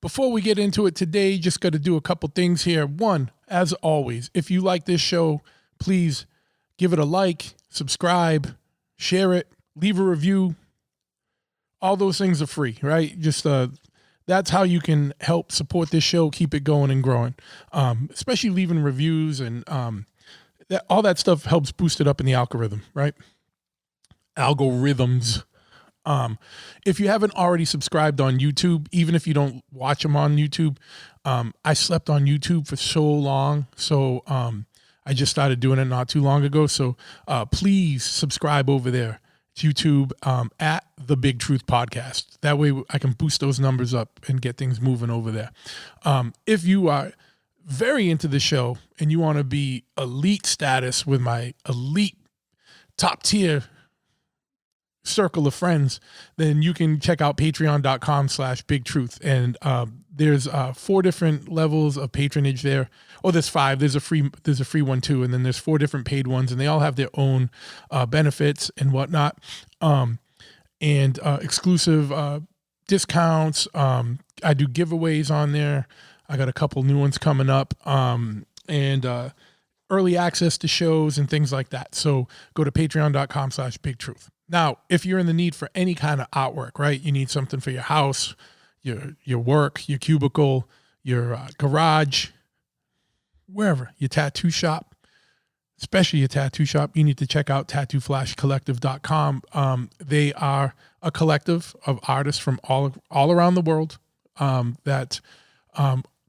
Before we get into it today, just got to do a couple things here. One, as always, if you like this show, please give it a like, subscribe, share it, leave a review. All those things are free, right? Just that's how you can help support this show, keep it going and growing. Especially leaving reviews and all that stuff helps boost it up in the algorithm, right? Algorithms. If you haven't already subscribed on YouTube, even if you don't watch them on YouTube, I slept on YouTube for so long. So I just started doing it not too long ago. So please subscribe over there. YouTube at The Big Truth Podcast. That way I can boost those numbers up and get things moving over there. If you are very into the show and you want to be elite status with my elite top tier circle of friends, then you can check out patreon.com/bigtruth. And there's 4 different levels of patronage there. Oh, there's 5. There's a free one too. And then there's 4 different paid ones, and they all have their own benefits and whatnot. And exclusive discounts. I do giveaways on there. I got a couple new ones coming up. And early access to shows and things like that. So go to patreon.com/bigtruth. Now, if you're in the need for any kind of artwork, right? You need something for your house, your work, your cubicle, your garage, wherever, your tattoo shop, especially your tattoo shop, you need to check out tattooflashcollective.com. They are a collective of artists from all around the world that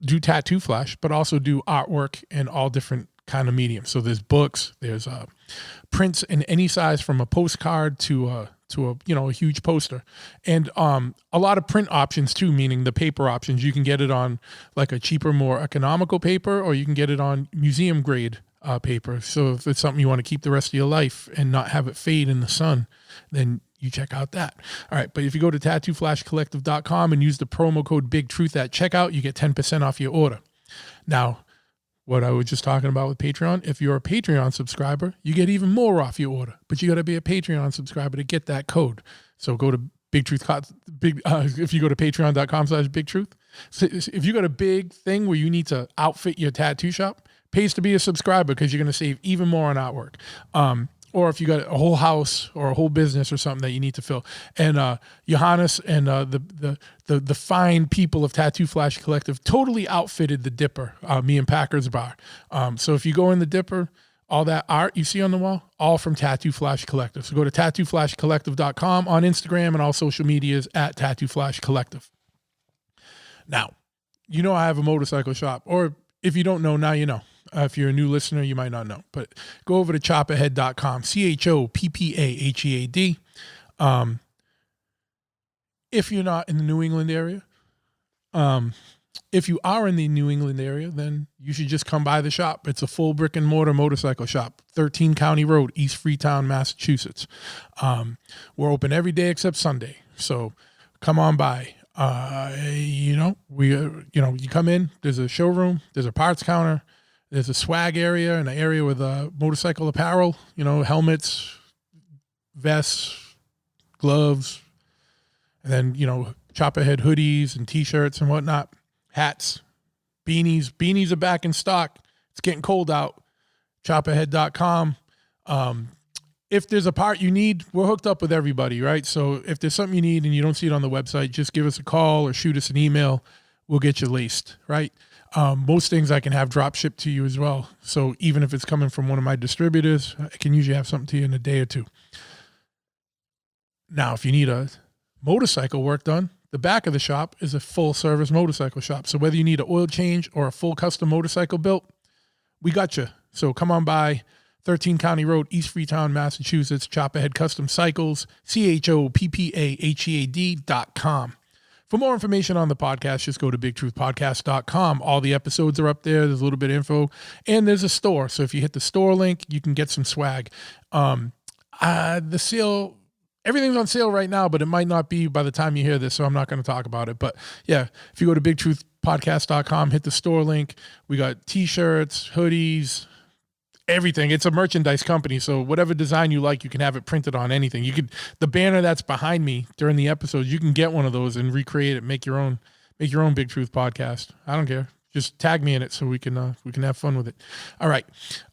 do tattoo flash, but also do artwork in all different kind of mediums. So there's books, there's prints in any size from a postcard to a huge poster, and a lot of print options too, meaning the paper options. You can get it on like a cheaper, more economical paper, or you can get it on museum grade paper. So if it's something you want to keep the rest of your life and not have it fade in the sun, then you check out that. All right. But if you go to tattooflashcollective.com and use the promo code BIGTRUTH at checkout, you get 10% off your order. Now, what I was just talking about with Patreon, if you're a Patreon subscriber, you get even more off your order, but you got to be a Patreon subscriber to get that code. So go to if you go to patreon.com/bigtruth. So if you got a big thing where you need to outfit your tattoo shop, pays to be a subscriber because you're going to save even more on artwork. Or if you got a whole house or a whole business or something that you need to fill. And Johannes and the fine people of Tattoo Flash Collective totally outfitted the Dipper, me and Packard's bar. So if you go in the Dipper, all that art you see on the wall, all from Tattoo Flash Collective. So go to tattooflashcollective.com on Instagram and all social medias at Tattoo Flash Collective. Now, I have a motorcycle shop, or if you don't know, now you know. If you're a new listener, you might not know, but go over to choppahead.com, CHOPPAHEAD. If you're not in the New England area, if you are in the New England area, then you should just come by the shop. It's a full brick and mortar motorcycle shop, 13 County Road, East Freetown, Massachusetts. We're open every day except Sunday. So come on by. You come in, there's a showroom, there's a parts counter, there's a swag area and an area with motorcycle apparel, helmets, vests, gloves, and then, Chopperhead hoodies and T-shirts and whatnot, hats, beanies. Beanies are back in stock. It's getting cold out. Chopperhead.com. If there's a part you need, we're hooked up with everybody, right? So if there's something you need and you don't see it on the website, just give us a call or shoot us an email. We'll get you laced, right? Most things I can have drop shipped to you as well. So even if it's coming from one of my distributors, I can usually have something to you in a day or two. Now, if you need a motorcycle work done, the back of the shop is a full service motorcycle shop. So whether you need an oil change or a full custom motorcycle built, we got you. So come on by 13 County Road, East Freetown, Massachusetts, Chopperhead Custom Cycles, CHOPPAHEAD.com. For more information on the podcast, just go to bigtruthpodcast.com. All the episodes are up there. There's a little bit of info. And there's a store. So if you hit the store link, you can get some swag. The sale, everything's on sale right now, but it might not be by the time you hear this, so I'm not going to talk about it. But yeah, if you go to bigtruthpodcast.com, hit the store link. We got T-shirts, hoodies, everything. It's a merchandise company, so whatever design you like, you can have it printed on anything. The banner that's behind me during the episodes, you can get one of those and recreate it, make your own Make your own Big Truth podcast. I don't care. Just tag me in it so we can have fun with it. All right.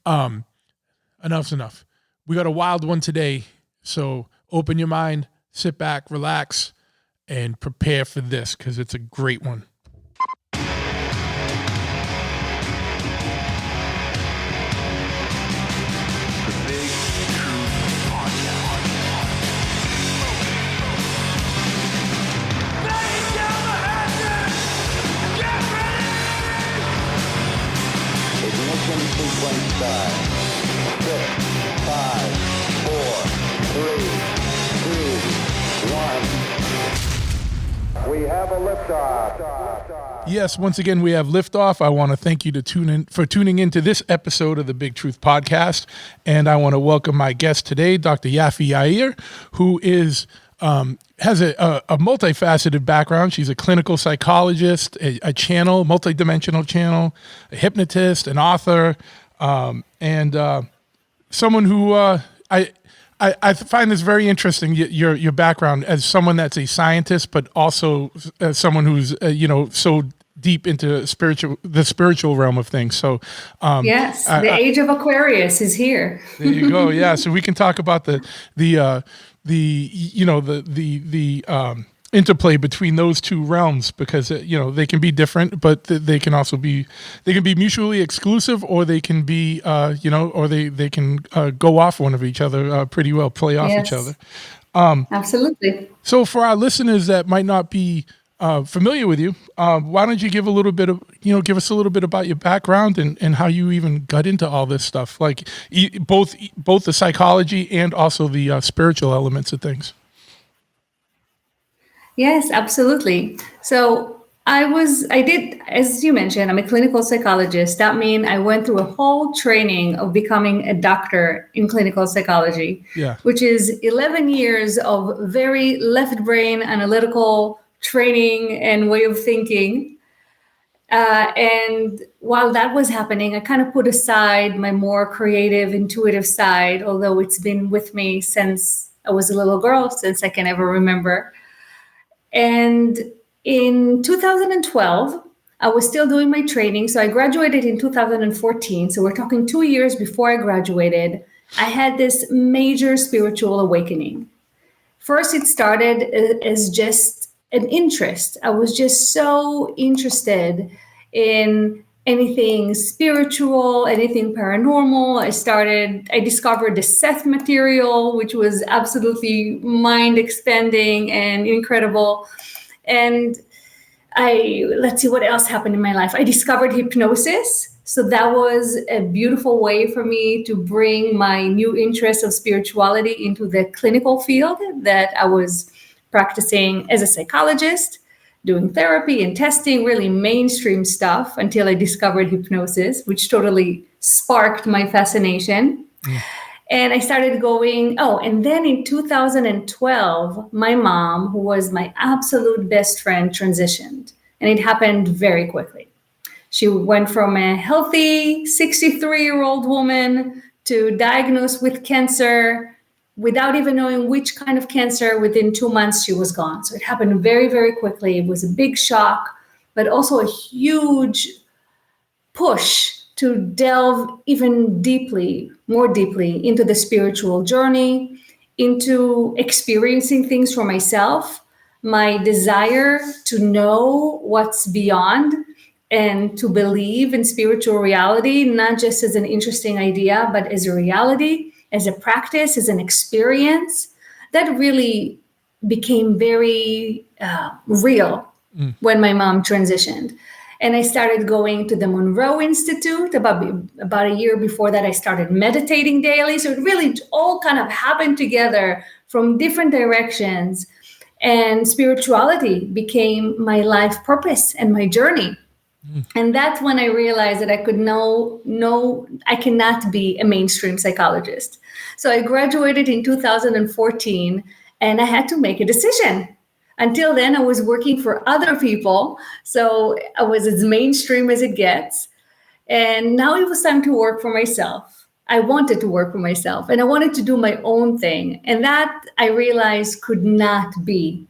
Enough's enough. We got a wild one today. So open your mind, sit back, relax, and prepare for this because it's a great one. Sequence start. 6, 5, 4, 3, 2, 1. We have a liftoff. Yes, once again, we have liftoff. I want to thank you for tuning into this episode of the Big Truth Podcast. And I want to welcome my guest today, Dr. Yafi Yair, who is has a multifaceted background. She's a clinical psychologist, a channel, multidimensional channel, a hypnotist, an author, and someone who I find this very interesting. Your background as someone that's a scientist, but also as someone who's so deep into the spiritual realm of things. So yes, the age of Aquarius is here. There you go. Yeah, so we can talk about the interplay between those two realms because they can be different, but they can also be mutually exclusive, or they can be or they can go off one of each other pretty well, play off each other. Absolutely. So for our listeners that might not be familiar with you, why don't you give us a little bit about your background and how you even got into all this stuff, like both the psychology and also the spiritual elements of things. Yes, absolutely. So I did, as you mentioned, I'm a clinical psychologist. That means I went through a whole training of becoming a doctor in clinical psychology, which is 11 years of very left brain analytical training and way of thinking. And while that was happening, I kind of put aside my more creative, intuitive side, although it's been with me since I was a little girl, since I can ever remember. And in 2012, I was still doing my training. So I graduated in 2014. So we're talking 2 years before I graduated. I had this major spiritual awakening. First, it started as just an interest. I was just so interested in anything spiritual, anything paranormal. I discovered the Seth material, which was absolutely mind expanding and incredible. And let's see what else happened in my life. I discovered hypnosis. So that was a beautiful way for me to bring my new interest of spirituality into the clinical field that I was practicing as a psychologist, doing therapy and testing, really mainstream stuff, until I discovered hypnosis, which totally sparked my fascination. And I started going, and then in 2012, my mom, who was my absolute best friend, transitioned. And it happened very quickly. She went from a healthy 63-year-old woman to diagnosed with cancer without even knowing which kind of cancer. Within 2 months, she was gone. So it happened very, very quickly. It was a big shock, but also a huge push to delve even more deeply into the spiritual journey, into experiencing things for myself, my desire to know what's beyond and to believe in spiritual reality, not just as an interesting idea, but as a reality, as a practice, as an experience. That really became very real when my mom transitioned. And I started going to the Monroe Institute. About a year before that, I started meditating daily. So it really all kind of happened together from different directions. And spirituality became my life purpose and my journey. And that's when I realized that I I cannot be a mainstream psychologist. So I graduated in 2014 and I had to make a decision. Until then, I was working for other people. So I was as mainstream as it gets. And now it was time to work for myself. I wanted to work for myself and I wanted to do my own thing. And that I realized could not be.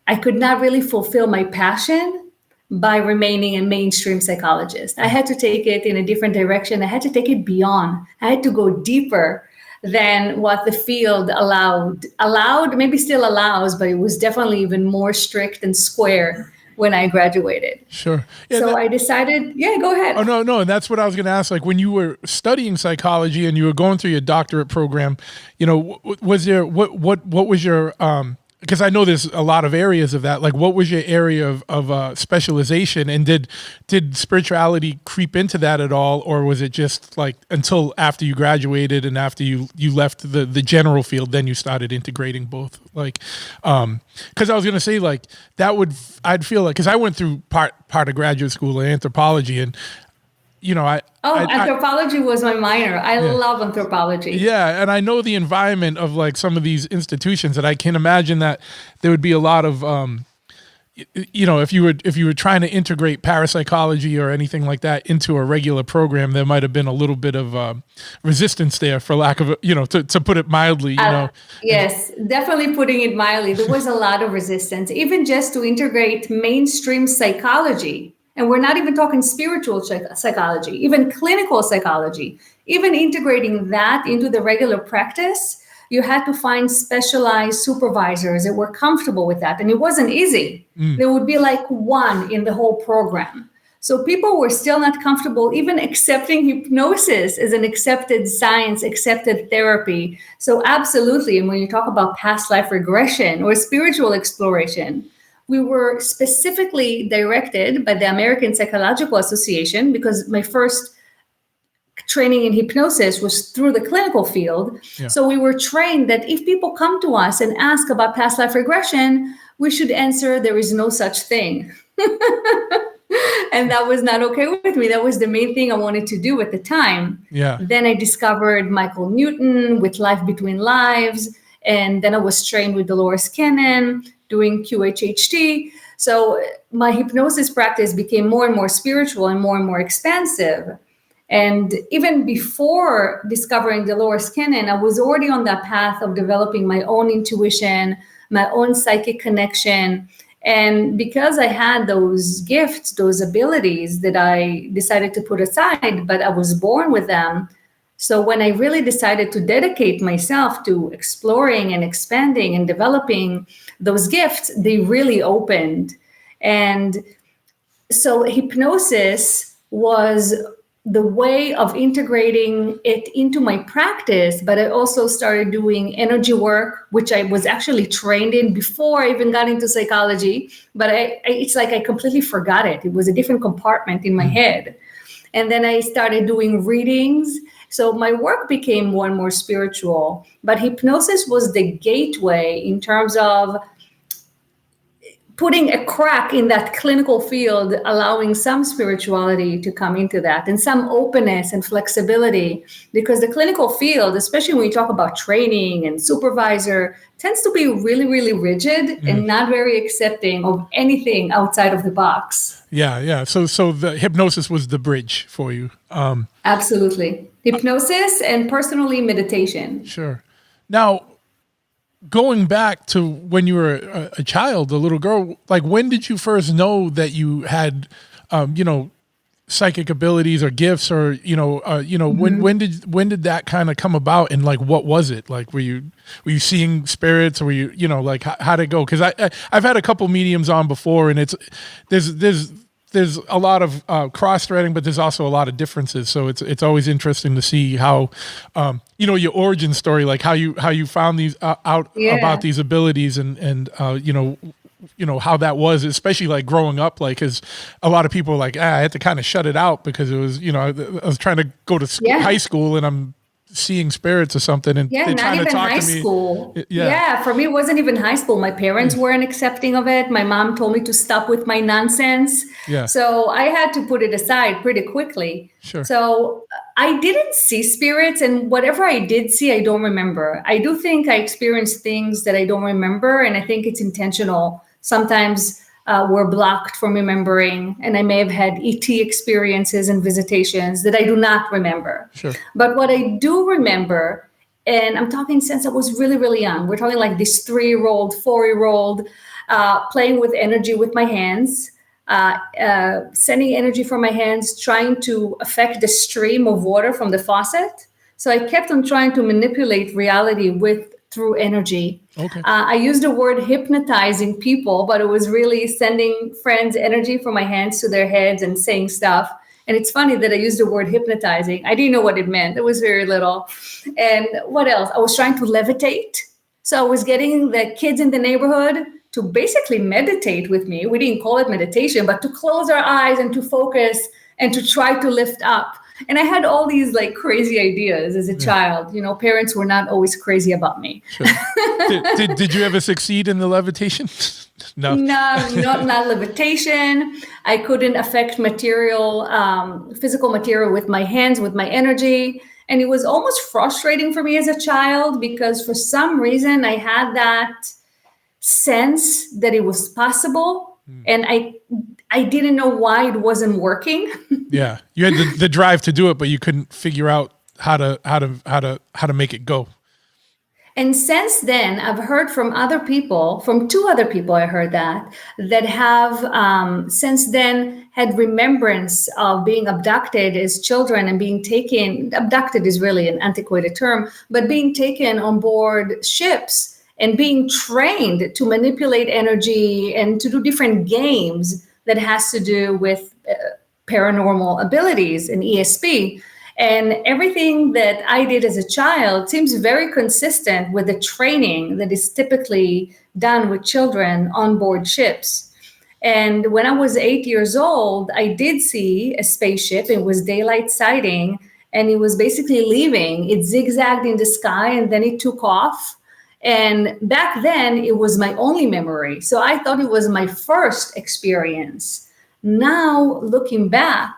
I could not really fulfill my passion by remaining a mainstream psychologist. I had to take it in a different direction. I had to take it beyond. I had to go deeper than what the field allowed, maybe still allows, but it was definitely even more strict and square when I graduated. Sure. Yeah, so I decided, go ahead. Oh, no. And that's what I was going to ask. Like when you were studying psychology and you were going through your doctorate program, was there, what was your, because I know there's a lot of areas of that. Like, what was your area of specialization, and did spirituality creep into that at all, or was it just like until after you graduated and after you left the general field, then you started integrating both? Like, because I was gonna say like I'd feel like, because I went through part of graduate school in anthropology, and anthropology was my minor. I love anthropology. Yeah, and I know the environment of like some of these institutions, and I can imagine that there would be a lot of, if you were trying to integrate parapsychology or anything like that into a regular program, there might have been a little bit of resistance there, for lack of, to put it mildly. Yes, definitely putting it mildly. There was a lot of resistance, even just to integrate mainstream psychology. And we're not even talking spiritual psychology, even clinical psychology, even integrating that into the regular practice. You had to find specialized supervisors that were comfortable with that. And it wasn't easy. There would be like one in the whole program. So people were still not comfortable even accepting hypnosis as an accepted science, accepted therapy. So absolutely. And when you talk about past life regression or spiritual exploration, we were specifically directed by the American Psychological Association, because my first training in hypnosis was through the clinical field. Yeah. So we were trained that if people come to us and ask about past life regression, we should answer there is no such thing. And that was not okay with me. That was the main thing I wanted to do at the time. Yeah. Then I discovered Michael Newton with Life Between Lives. And then I was trained with Dolores Cannon, doing QHHT. So my hypnosis practice became more and more spiritual and more expansive. And even before discovering Dolores Cannon, I was already on that path of developing my own intuition, my own psychic connection. And because I had those gifts, those abilities that I decided to put aside, but I was born with them. So when I really decided to dedicate myself to exploring and expanding and developing those gifts, they really opened. And so hypnosis was the way of integrating it into my practice, but I also started doing energy work, which I was actually trained in before I even got into psychology, but it's like I completely forgot it. It was a different compartment in my head. And then I started doing readings. So my work became more and more spiritual, but hypnosis was the gateway in terms of putting a crack in that clinical field, allowing some spirituality to come into that and some openness and flexibility, because the clinical field, especially when we talk about training and supervisor, tends to be really, really rigid and not very accepting of anything outside of the box. Yeah. So the hypnosis was the bridge for you. Absolutely. Hypnosis and personally meditation. Sure. Now, going back to when you were a child, a little girl, like when did you first know that you had, psychic abilities or gifts, or when did that kind of come about, and like what was it like? Were you seeing spirits, or were you like how'd it go? Because I've had a couple mediums on before, and there's a lot of cross-threading, but there's also a lot of differences. So it's always interesting to see how, your origin story, like how you found these out about these abilities, and how that was, especially like growing up, like, because a lot of people are like, I had to kind of shut it out because it was, I was trying to go to high school and I'm seeing spirits or something, and they're trying to talk to me. School. Yeah, for me it wasn't even high school. My parents weren't accepting of it. My mom told me to stop with my nonsense. Yeah. So I had to put it aside pretty quickly. Sure. So I didn't see spirits, and whatever I did see, I don't remember. I do think I experienced things that I don't remember, and I think it's intentional. Sometimes we're blocked from remembering, and I may have had ET experiences and visitations that I do not remember. Sure. But what I do remember, and I'm talking since I was really, really young, we're talking like this 3-year-old, 4-year-old, playing with energy with my hands. sending energy from my hands, trying to affect the stream of water from the faucet. So I kept on trying to manipulate reality through energy. Okay. I used the word hypnotizing people, but it was really sending friends energy from my hands to their heads and saying stuff. And it's funny that I used the word hypnotizing. I didn't know what it meant. It was very little. And what else? I was trying to levitate. So I was getting the kids in the neighborhood to basically meditate with me. We didn't call it meditation, but to close our eyes and to focus and to try to lift up. And I had all these like crazy ideas as a child. You know, parents were not always crazy about me. Sure. Did you ever succeed in the levitation? No. No, not levitation. I couldn't affect material, physical material with my hands, with my energy. And it was almost frustrating for me as a child because for some reason I had that sense that it was possible. And I didn't know why it wasn't working. Yeah, you had the drive to do it, but you couldn't figure out how to make it go. And since then, I've heard from other people, from 2 other people, I heard that have since then had remembrance of being abducted as children and being taken. Abducted is really an antiquated term, but being taken on board ships and being trained to manipulate energy and to do different games that has to do with paranormal abilities and ESP. And everything that I did as a child seems very consistent with the training that is typically done with children on board ships. And when I was 8 years old, I did see a spaceship. It was daylight sighting, and it was basically leaving. It zigzagged in the sky, and then it took off. And back then, it was my only memory. So I thought it was my first experience. Now, looking back,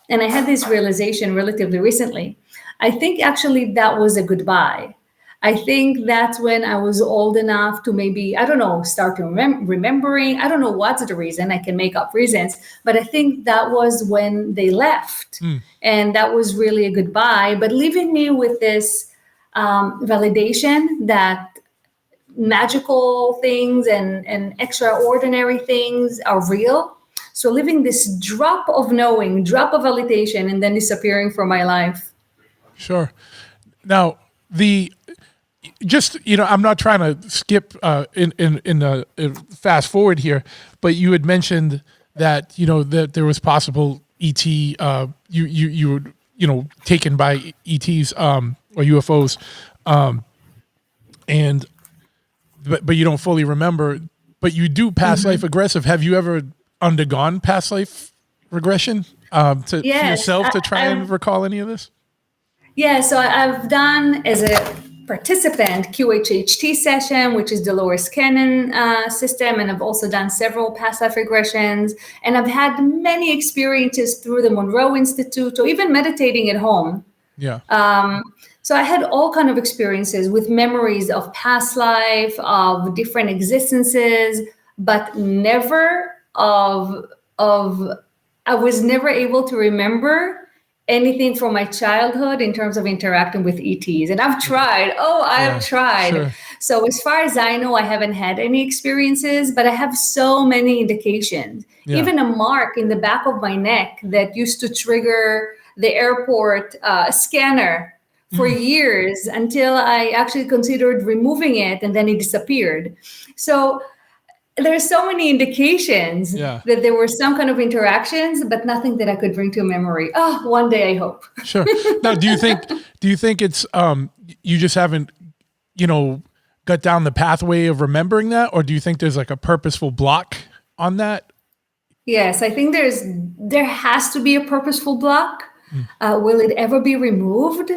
and I had this realization relatively recently, I think actually that was a goodbye. I think that's when I was old enough to maybe, I don't know, start remembering. I don't know what's the reason. I can make up reasons. But I think that was when they left. And that was really a goodbye. But leaving me with this validation that magical things and extraordinary things are real. So living this drop of knowing, drop of validation, and then disappearing from my life. Sure. Now, I'm not trying to skip fast forward here, but you had mentioned that, that there was possible ET, you were, taken by ETs or UFOs, but you don't fully remember, but you do past life aggressive. Have you ever undergone past life regression for yourself to try and recall any of this? Yeah, so I've done as a participant QHHT session, which is Dolores Cannon system, and I've also done several past life regressions, and I've had many experiences through the Monroe Institute or even meditating at home. Yeah. So I had all kind of experiences with memories of past life, of different existences, but never I was never able to remember anything from my childhood in terms of interacting with ETs. And I've tried. Tried. Sure. So as far as I know, I haven't had any experiences, but I have so many indications. Yeah. Even a mark in the back of my neck that used to trigger the airport scanner for years until I actually considered removing it, and then it disappeared. So there's so many indications that there were some kind of interactions, but nothing that I could bring to memory. Oh, one day I hope. Sure. Now, do you think it's you just haven't, got down the pathway of remembering that, or do you think there's like a purposeful block on that? Yes, I think there has to be a purposeful block. Will it ever be removed?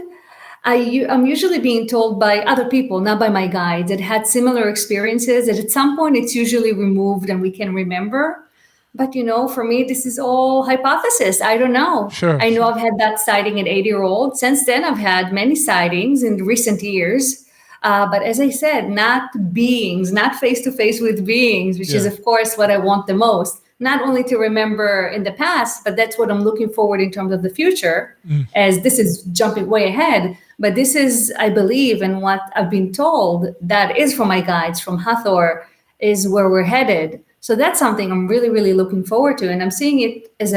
I'm usually being told by other people, not by my guides, that had similar experiences, that at some point it's usually removed and we can remember. But, for me, this is all hypothesis. I don't know. Sure. I know I've had that sighting at 8-year-old. Since then, I've had many sightings in recent years. But as I said, not beings, not face-to-face with beings, which is, of course, what I want the most. Not only to remember in the past, but that's what I'm looking forward in terms of the future, as this is jumping way ahead. But this is, I believe, and what I've been told, that is from my guides, from Hathor, is where we're headed. So that's something I'm really, really looking forward to. And I'm seeing it as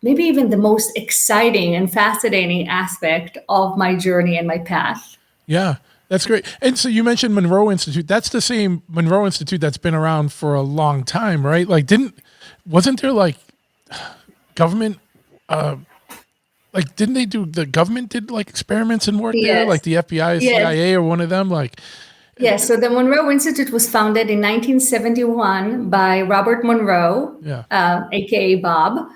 maybe even the most exciting and fascinating aspect of my journey and my path. Yeah, that's great. And so you mentioned Monroe Institute. That's the same Monroe Institute that's been around for a long time, right? Like, wasn't there like government, didn't they do, the government did like experiments and work there? Like the FBI, CIA, or one of them? Like, yes, so the Monroe Institute was founded in 1971 by Robert Monroe, aka Bob,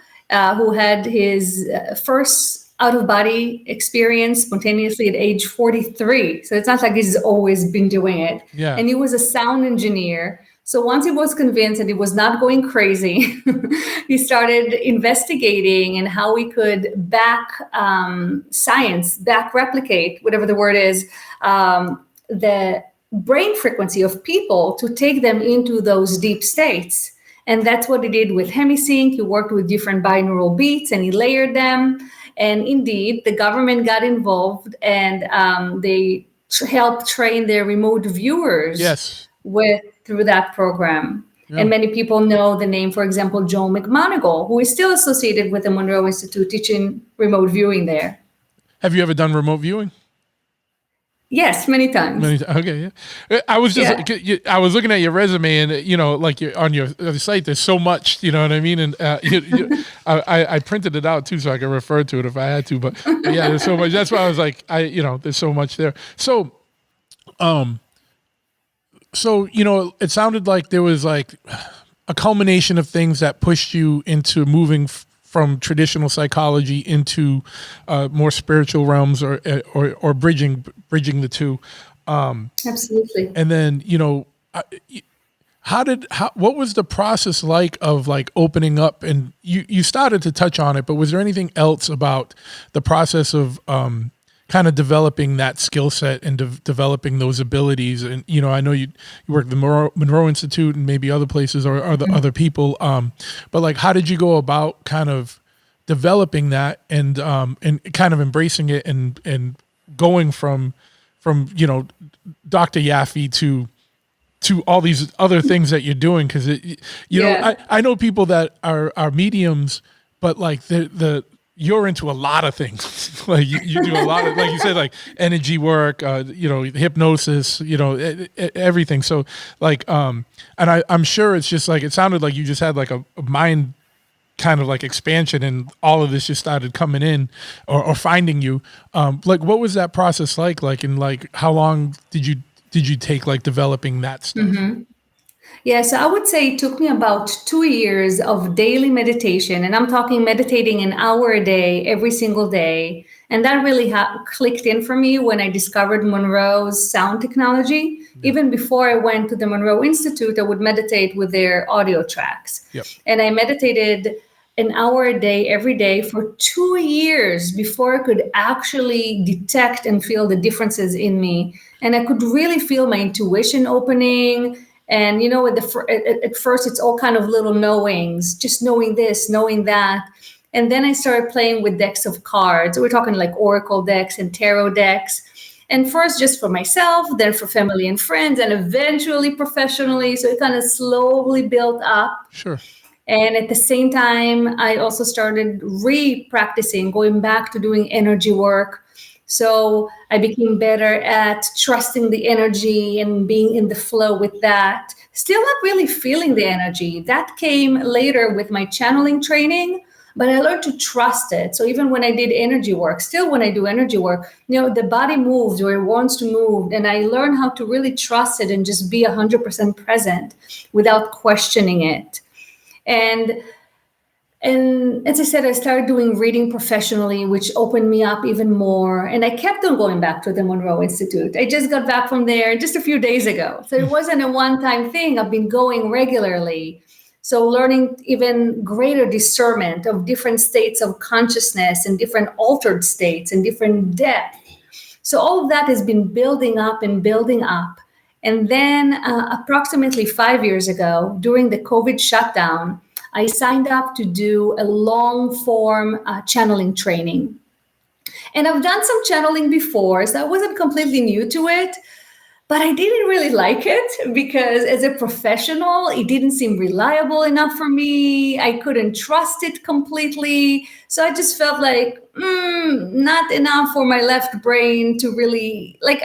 who had his first out-of-body experience spontaneously at age 43. So it's not like he's always been doing it. Yeah. And he was a sound engineer. So once he was convinced that he was not going crazy, he started investigating and how we could back science, back replicate, whatever the word is, the brain frequency of people to take them into those deep states. And that's what he did with HemiSync. He worked with different binaural beats and he layered them. And indeed, the government got involved and they helped train their remote viewers through that program. Yeah. And many people know the name, for example, Joe McMoneagle, who is still associated with the Monroe Institute teaching remote viewing there. Have you ever done remote viewing? Yes, many times. Okay, yeah. I was just, I was looking at your resume, and like on your site, there's so much. You know what I mean? And I printed it out too, so I could refer to it if I had to. But yeah, there's so much. That's why I was like, there's so much there. So, it sounded like there was like a culmination of things that pushed you into moving from traditional psychology into more spiritual realms, or bridging the two. Absolutely. And then, what was the process like of like opening up? And you started to touch on it, but was there anything else about the process of kind of developing that skill set and developing those abilities? And, I know you work at the Monroe Institute and maybe other places or other people. But like, how did you go about kind of developing that and kind of embracing it and going from Dr. Yafi to all these other things that you're doing? Cause I know people that are mediums, but like you're into a lot of things. Like you do a lot of, like you said, like energy work, hypnosis, everything. So like, and I'm sure it's just like, it sounded like you just had like a mind kind of like expansion and all of this just started coming in or finding you. Like, what was that process like? Like, and like, how long did you take like developing that stuff? Mm-hmm. Yeah, so I would say it took me about 2 years of daily meditation. And I'm talking meditating an hour a day, every single day. And that really clicked in for me when I discovered Monroe's sound technology. Yeah. Even before I went to the Monroe Institute, I would meditate with their audio tracks. Yep. And I meditated an hour a day, every day for 2 years before I could actually detect and feel the differences in me. And I could really feel my intuition opening. And, at first it's all kind of little knowings, just knowing this, knowing that. And then I started playing with decks of cards. We're talking like oracle decks and tarot decks. And first just for myself, then for family and friends, and eventually professionally. So it kind of slowly built up. Sure. And at the same time, I also started re-practicing, going back to doing energy work. So I became better at trusting the energy and being in the flow with that. Still not really feeling the energy. That came later with my channeling training, but I learned to trust it. So even when I did energy work, still when I do energy work, the body moves or it wants to move. And I learned how to really trust it and just be 100% present without questioning it. And as I said, I started doing reading professionally, which opened me up even more. And I kept on going back to the Monroe Institute. I just got back from there just a few days ago. So it wasn't a one-time thing. I've been going regularly. So learning even greater discernment of different states of consciousness and different altered states and different depth. So all of that has been building up and building up. And then approximately 5 years ago, during the COVID shutdown, I signed up to do a long form channeling training. And I've done some channeling before, so I wasn't completely new to it. But I didn't really like it because as a professional, it didn't seem reliable enough for me. I couldn't trust it completely. So I just felt like, not enough for my left brain to really, like,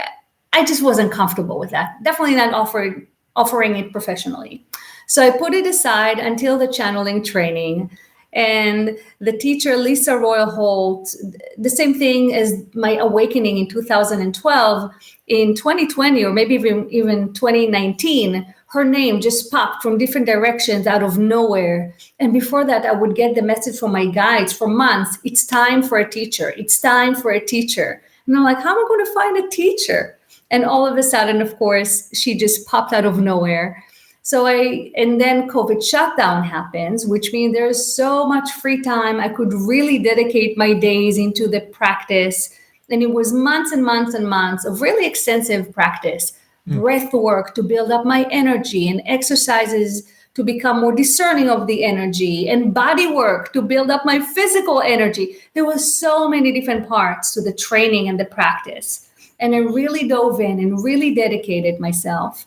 I just wasn't comfortable with that. Definitely not offering it professionally. So I put it aside until the channeling training. And the teacher, Lyssa Royal Holt, the same thing as my awakening in 2012, in 2020, or maybe even 2019, her name just popped from different directions out of nowhere. And before that, I would get the message from my guides for months. It's time for a teacher. It's time for a teacher. And I'm like, how am I going to find a teacher? And all of a sudden, of course, she just popped out of nowhere. And then COVID shutdown happens, which means there's so much free time. I could really dedicate my days into the practice. And it was months and months and months of really extensive practice, breath work to build up my energy, and exercises to become more discerning of the energy, and body work to build up my physical energy. There was so many different parts to the training and the practice. And I really dove in and really dedicated myself.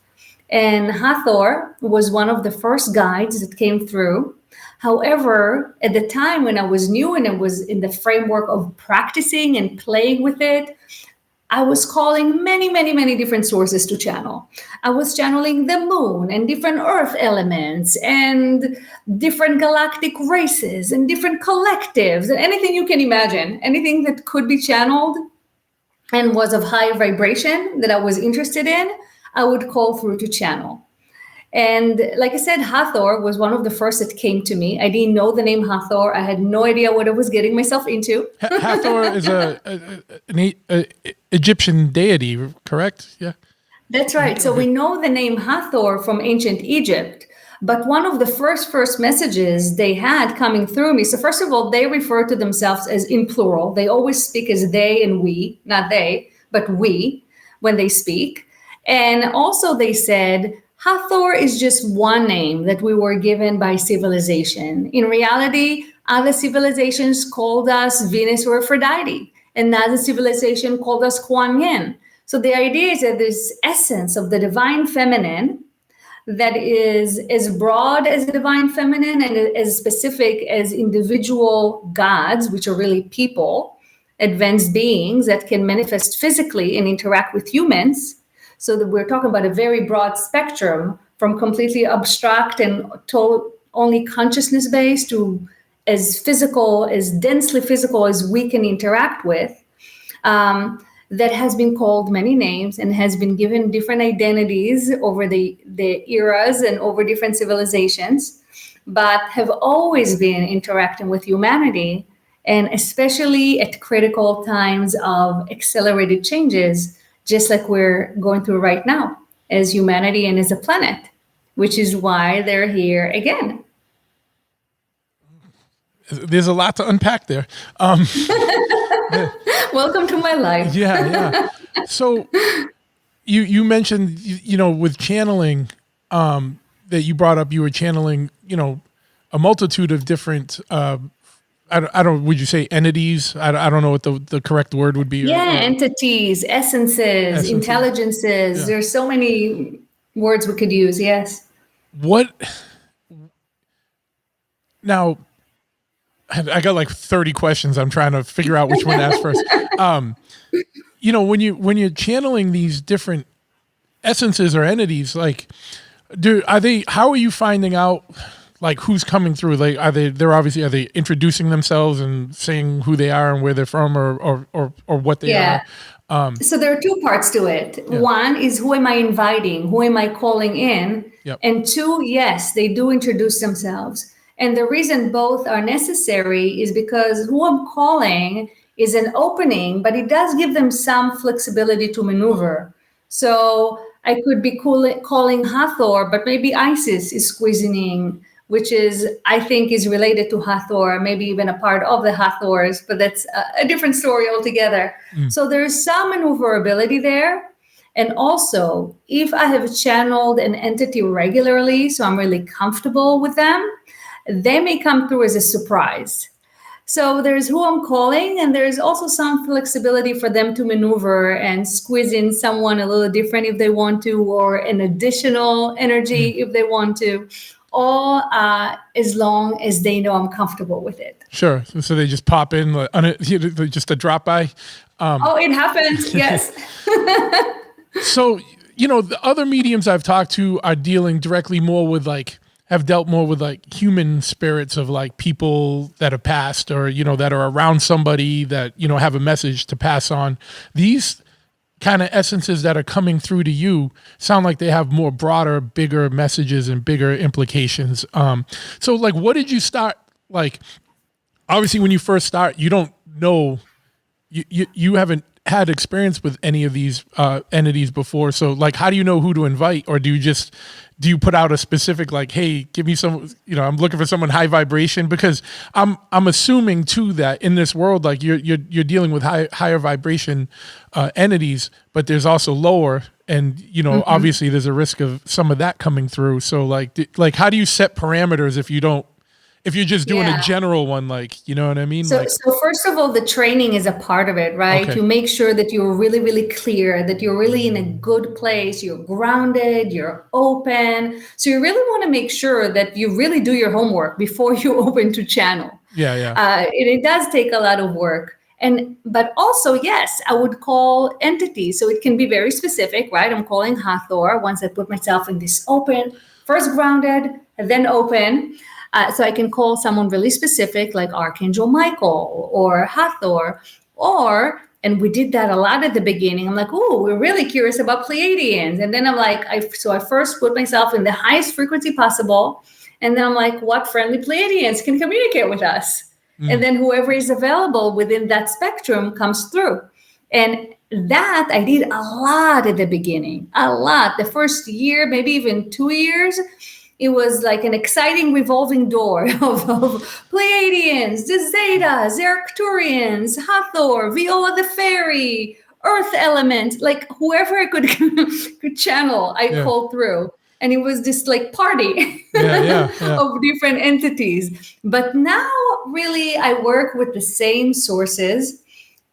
And Hathor was one of the first guides that came through. However, at the time when I was new and I was in the framework of practicing and playing with it, I was calling many, many, many different sources to channel. I was channeling the moon and different earth elements and different galactic races and different collectives and anything you can imagine, anything that could be channeled and was of high vibration that I was interested in, I would call through to channel. And like I said, Hathor was one of the first that came to me. I didn't know the name Hathor. I had no idea what I was getting myself into. Hathor is an Egyptian deity, correct? Yeah. That's right. So we know the name Hathor from ancient Egypt. But one of the first messages they had coming through me. So first of all, they refer to themselves as in plural. They always speak as they and we, not they, but we when they speak. And also they said, Hathor is just one name that we were given by civilization. In reality, other civilizations called us Venus or Aphrodite. Another civilization called us Kuan Yin. So the idea is that this essence of the divine feminine that is as broad as the divine feminine and as specific as individual gods, which are really people, advanced beings that can manifest physically and interact with humans. So that we're talking about a very broad spectrum from completely abstract and only consciousness-based to as physical, as densely physical as we can interact with, that has been called many names and has been given different identities over the eras and over different civilizations, but have always been interacting with humanity, and especially at critical times of accelerated changes, just like we're going through right now as humanity and as a planet, which is why they're here again. There's a lot to unpack there. Welcome to my life. Yeah. So you mentioned, with channeling, that you brought up, you were channeling, a multitude of different, would you say entities? I don't know what the correct word would be. Yeah, entities, essences, intelligences. Yeah. There's so many words we could use. Yes. Now, I got like 30 questions. I'm trying to figure out which one to ask first. When you're channeling these different essences or entities, like, how are you finding out? Like, who's coming through? Like, are they introducing themselves and saying who they are and where they're from or what they are? So there are two parts to it. Yeah. One is, who am I inviting? Who am I calling in? Yep. And two, yes, they do introduce themselves. And the reason both are necessary is because who I'm calling is an opening, but it does give them some flexibility to maneuver. So I could be calling Hathor, but maybe Isis is squeezing in, which I think is related to Hathor, maybe even a part of the Hathors, but that's a different story altogether. So there's some maneuverability there. And also, if I have channeled an entity regularly, so I'm really comfortable with them, they may come through as a surprise. So there's who I'm calling, and there's also some flexibility for them to maneuver and squeeze in someone a little different if they want to, or an additional energy if they want to, all as long as they know I'm comfortable with it. Sure. So they just pop in, just a drop by. It happens. Yes. So, the other mediums I've talked to are dealing directly more with have dealt more with human spirits of people that have passed, or, that are around somebody that, have a message to pass on. These kind of essences that are coming through to you sound like they have more broader, bigger messages and bigger implications. So what did you start? Obviously when you first start, you don't know, you haven't had experience with any of these entities before. So how do you know who to invite? Or do you put out a specific, hey, give me some, I'm looking for someone high vibration? Because I'm assuming too that in this world, you're dealing with higher vibration entities, but there's also lower, and obviously there's a risk of some of that coming through. So how do you set parameters if you're just doing a general one, you know what I mean? So first of all, the training is a part of it, right? Okay. You make sure that you're really, really clear, that you're really in a good place, you're grounded, you're open. So you really want to make sure that you really do your homework before you open to channel. Yeah. It does take a lot of work. But also, yes, I would call entities. So it can be very specific, right? I'm calling Hathor once I put myself in this open, first grounded, and then open. So I can call someone really specific, like Archangel Michael or Hathor, and we did that a lot at the beginning. I'm like, oh, we're really curious about Pleiadians. And then I'm like, I first put myself in the highest frequency possible. And then I'm like, what friendly Pleiadians can communicate with us? And then whoever is available within that spectrum comes through. And that I did a lot at the beginning, a lot. The first year, maybe even 2 years, it was like an exciting revolving door of Pleiadians, the Zetas, the Arcturians, Hathor, Viola the Fairy, Earth Element, whoever I could channel, I called through. And it was this party of different entities. But now really I work with the same sources,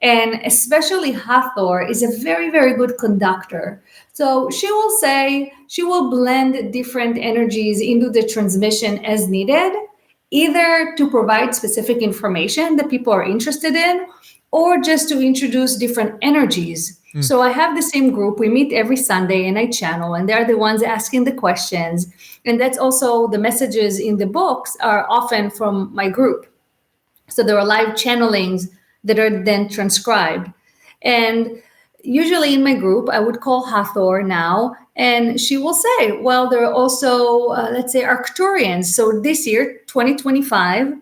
and especially Hathor is a very, very good conductor. So she will blend different energies into the transmission as needed, either to provide specific information that people are interested in, or just to introduce different energies. So I have the same group. We meet every Sunday and I channel, and they're the ones asking the questions. And that's also the messages in the books are often from my group. So there are live channelings that are then transcribed. And usually in my group, I would call Hathor now, and she will say, well, there are also, let's say, Arcturians. So this year, 2025,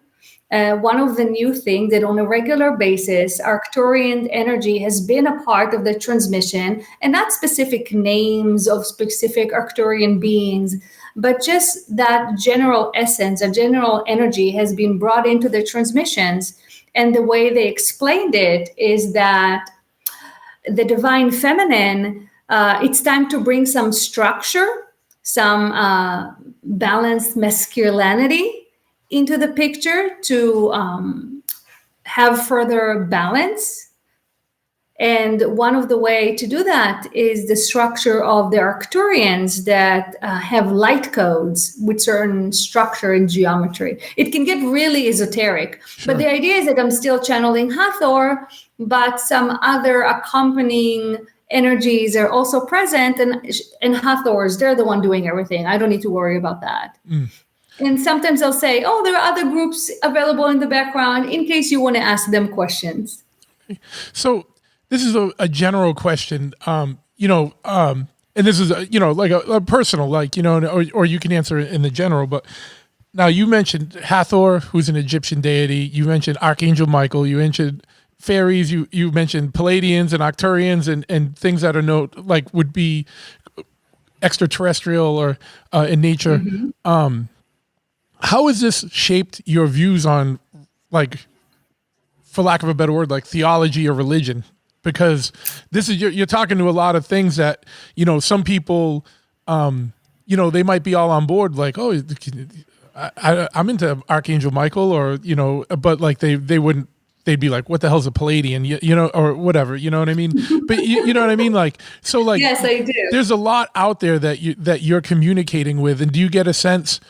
one of the new things that on a regular basis, Arcturian energy has been a part of the transmission, and not specific names of specific Arcturian beings, but just that general essence, a general energy has been brought into the transmissions. And the way they explained it is that the Divine Feminine, it's time to bring some structure, some balanced masculinity into the picture to have further balance. And one of the way to do that is the structure of the Arcturians that have light codes with certain structure and geometry. It can get really esoteric, but the idea is that I'm still channeling Hathor, but some other accompanying energies are also present, and Hathors, they're the one doing everything. I don't need to worry about that. And sometimes I'll say, oh, there are other groups available in the background in case you want to ask them questions. So this is a general question, and this is a personal, or you can answer it in the general. But now you mentioned Hathor, who's an Egyptian deity. You mentioned Archangel Michael. You mentioned fairies. You mentioned Pleiadians and Arcturians and things that are would be extraterrestrial or in nature. Mm-hmm. How has this shaped your views on, for lack of a better word, theology or religion? Because this is you're talking to a lot of things that some people, they might be all on board. I'm into Archangel Michael, or but like they wouldn't. They'd be like, "What the hell's a Palladian?" Or whatever. You know what I mean? But you know what I mean? Like, so like, Yes, I do. There's a lot out there that you're communicating with, and do you get a sense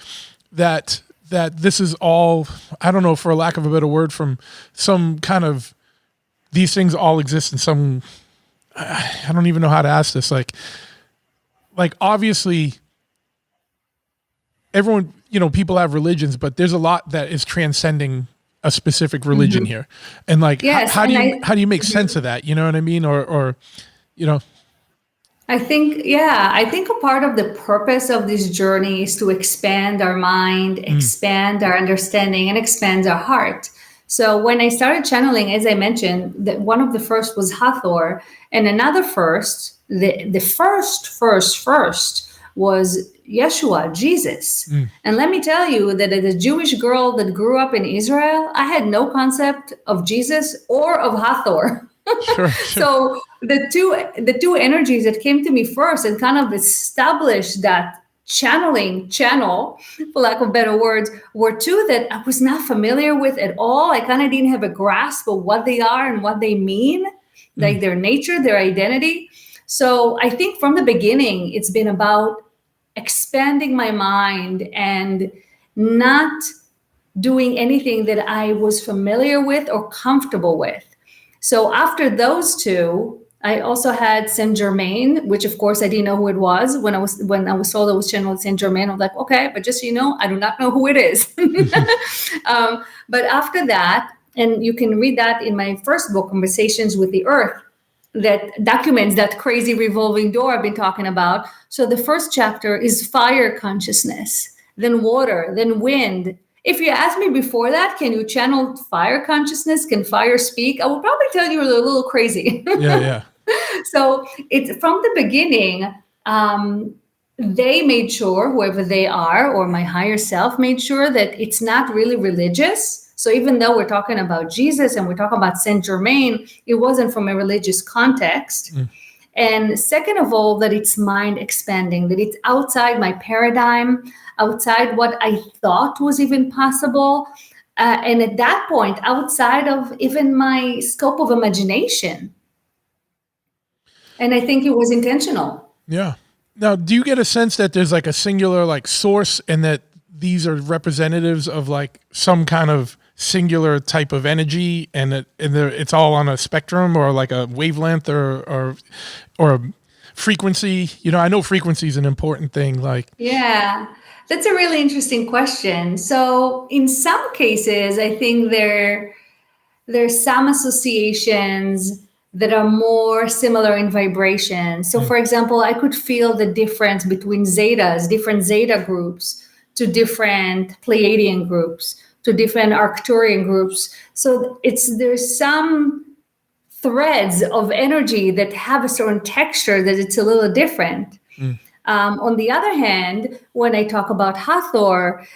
that this is all, I don't know, for lack of a better word, from some kind of, these things all exist in some, I don't even know how to ask this. Like obviously everyone, people have religions, but there's a lot that is transcending a specific religion here. And like, Yes, how do you make sense of that? You know what I mean? Or I think a part of the purpose of this journey is to expand our mind, expand our understanding, and expand our heart. So when I started channeling, as I mentioned, that one of the first was Hathor, and another first, the first was Yeshua, Jesus. And let me tell you that as a Jewish girl that grew up in Israel, I had no concept of Jesus or of Hathor. Sure. So the two energies that came to me first and kind of established that channel, for lack of better words, were two that I was not familiar with at all. I kind of didn't have a grasp of what they are and what they mean, like their nature, their identity. So I think from the beginning, it's been about expanding my mind and not doing anything that I was familiar with or comfortable with. So after those two, I also had Saint Germain, which of course I didn't know who it was. When I was told it was channeled Saint Germain, I was like, okay, but just so you know, I do not know who it is. But after that, and you can read that in my first book, Conversations with the Earth, that documents that crazy revolving door I've been talking about. So the first chapter is fire consciousness, then water, then wind. If you asked me before that, can you channel fire consciousness? Can fire speak? I would probably tell you you're a little crazy. Yeah. So it's from the beginning, they made sure, whoever they are, or my higher self made sure that it's not really religious. So even though we're talking about Jesus and we're talking about Saint Germain, it wasn't from a religious context. And second of all, that it's mind expanding, that it's outside my paradigm, outside what I thought was even possible. And at that point, outside of even my scope of imagination. And I think it was intentional. Yeah. Now, do you get a sense that there's like a singular like source, and that these are representatives of like some kind of singular type of energy, and it's all on a spectrum or like a wavelength or a frequency? I know frequency is an important thing. Like, yeah, that's a really interesting question. So in some cases, I think there's some associations that are more similar in vibration. So for example, I could feel the difference between different zeta groups to different Pleiadian groups, to different Arcturian groups. So there's some threads of energy that have a certain texture that it's a little different. On the other hand, when I talk about Hathor,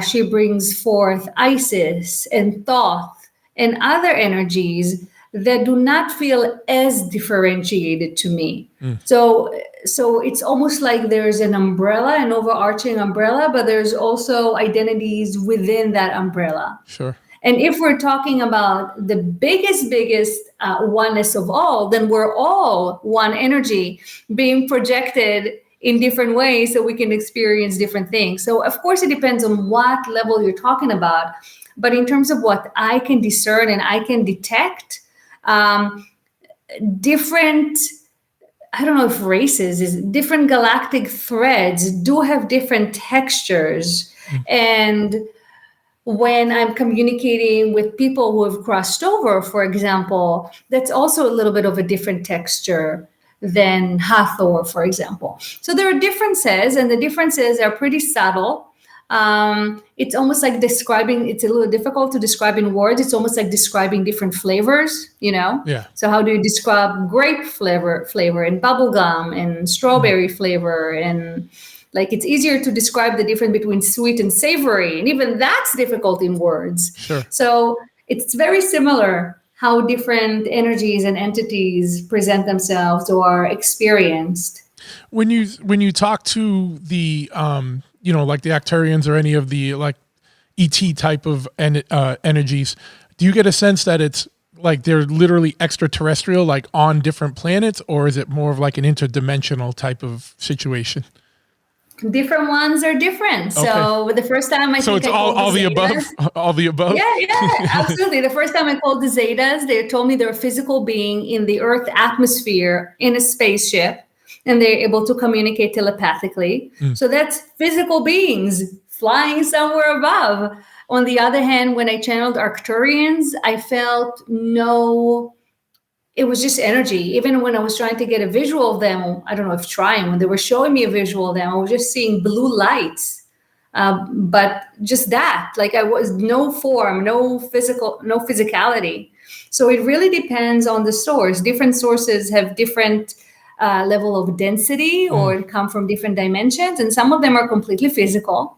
she brings forth Isis and Thoth and other energies that do not feel as differentiated to me. So it's almost like there's an umbrella, an overarching umbrella, but there's also identities within that umbrella. Sure. And if we're talking about the biggest oneness of all, then we're all one energy being projected in different ways so we can experience different things. So of course it depends on what level you're talking about. But in terms of what I can discern and I can detect, different, I don't know if races, is different galactic threads do have different textures. And when I'm communicating with people who have crossed over, for example, that's also a little bit of a different texture than Hathor, for example. So there are differences, and the differences are pretty subtle. It's almost like it's a little difficult to describe in words. It's almost like describing different flavors, Yeah. So how do you describe grape flavor and bubblegum and strawberry flavor? And like, it's easier to describe the difference between sweet and savory. And even that's difficult in words. Sure. So it's very similar how different energies and entities present themselves or are experienced. When you talk to the like the Arcturians or any of the like ET type of energies, do you get a sense that it's like they're literally extraterrestrial, like on different planets, or is it more of like an interdimensional type of situation? Different ones are different. Okay. So the first time so it's all the above, all the above. Yeah, absolutely. The first time I called the Zetas, they told me they're a physical being in the Earth atmosphere in a spaceship, and they're able to communicate telepathically. So that's physical beings flying somewhere above. On the other hand, when I channeled Arcturians, I felt it was just energy. Even when I was trying to get a visual of them, I don't know if trying, when they were showing me a visual of them, I was just seeing blue lights. But just that, like I was no form, no physicality. So it really depends on the source. Different sources have different level of density or come from different dimensions. And some of them are completely physical.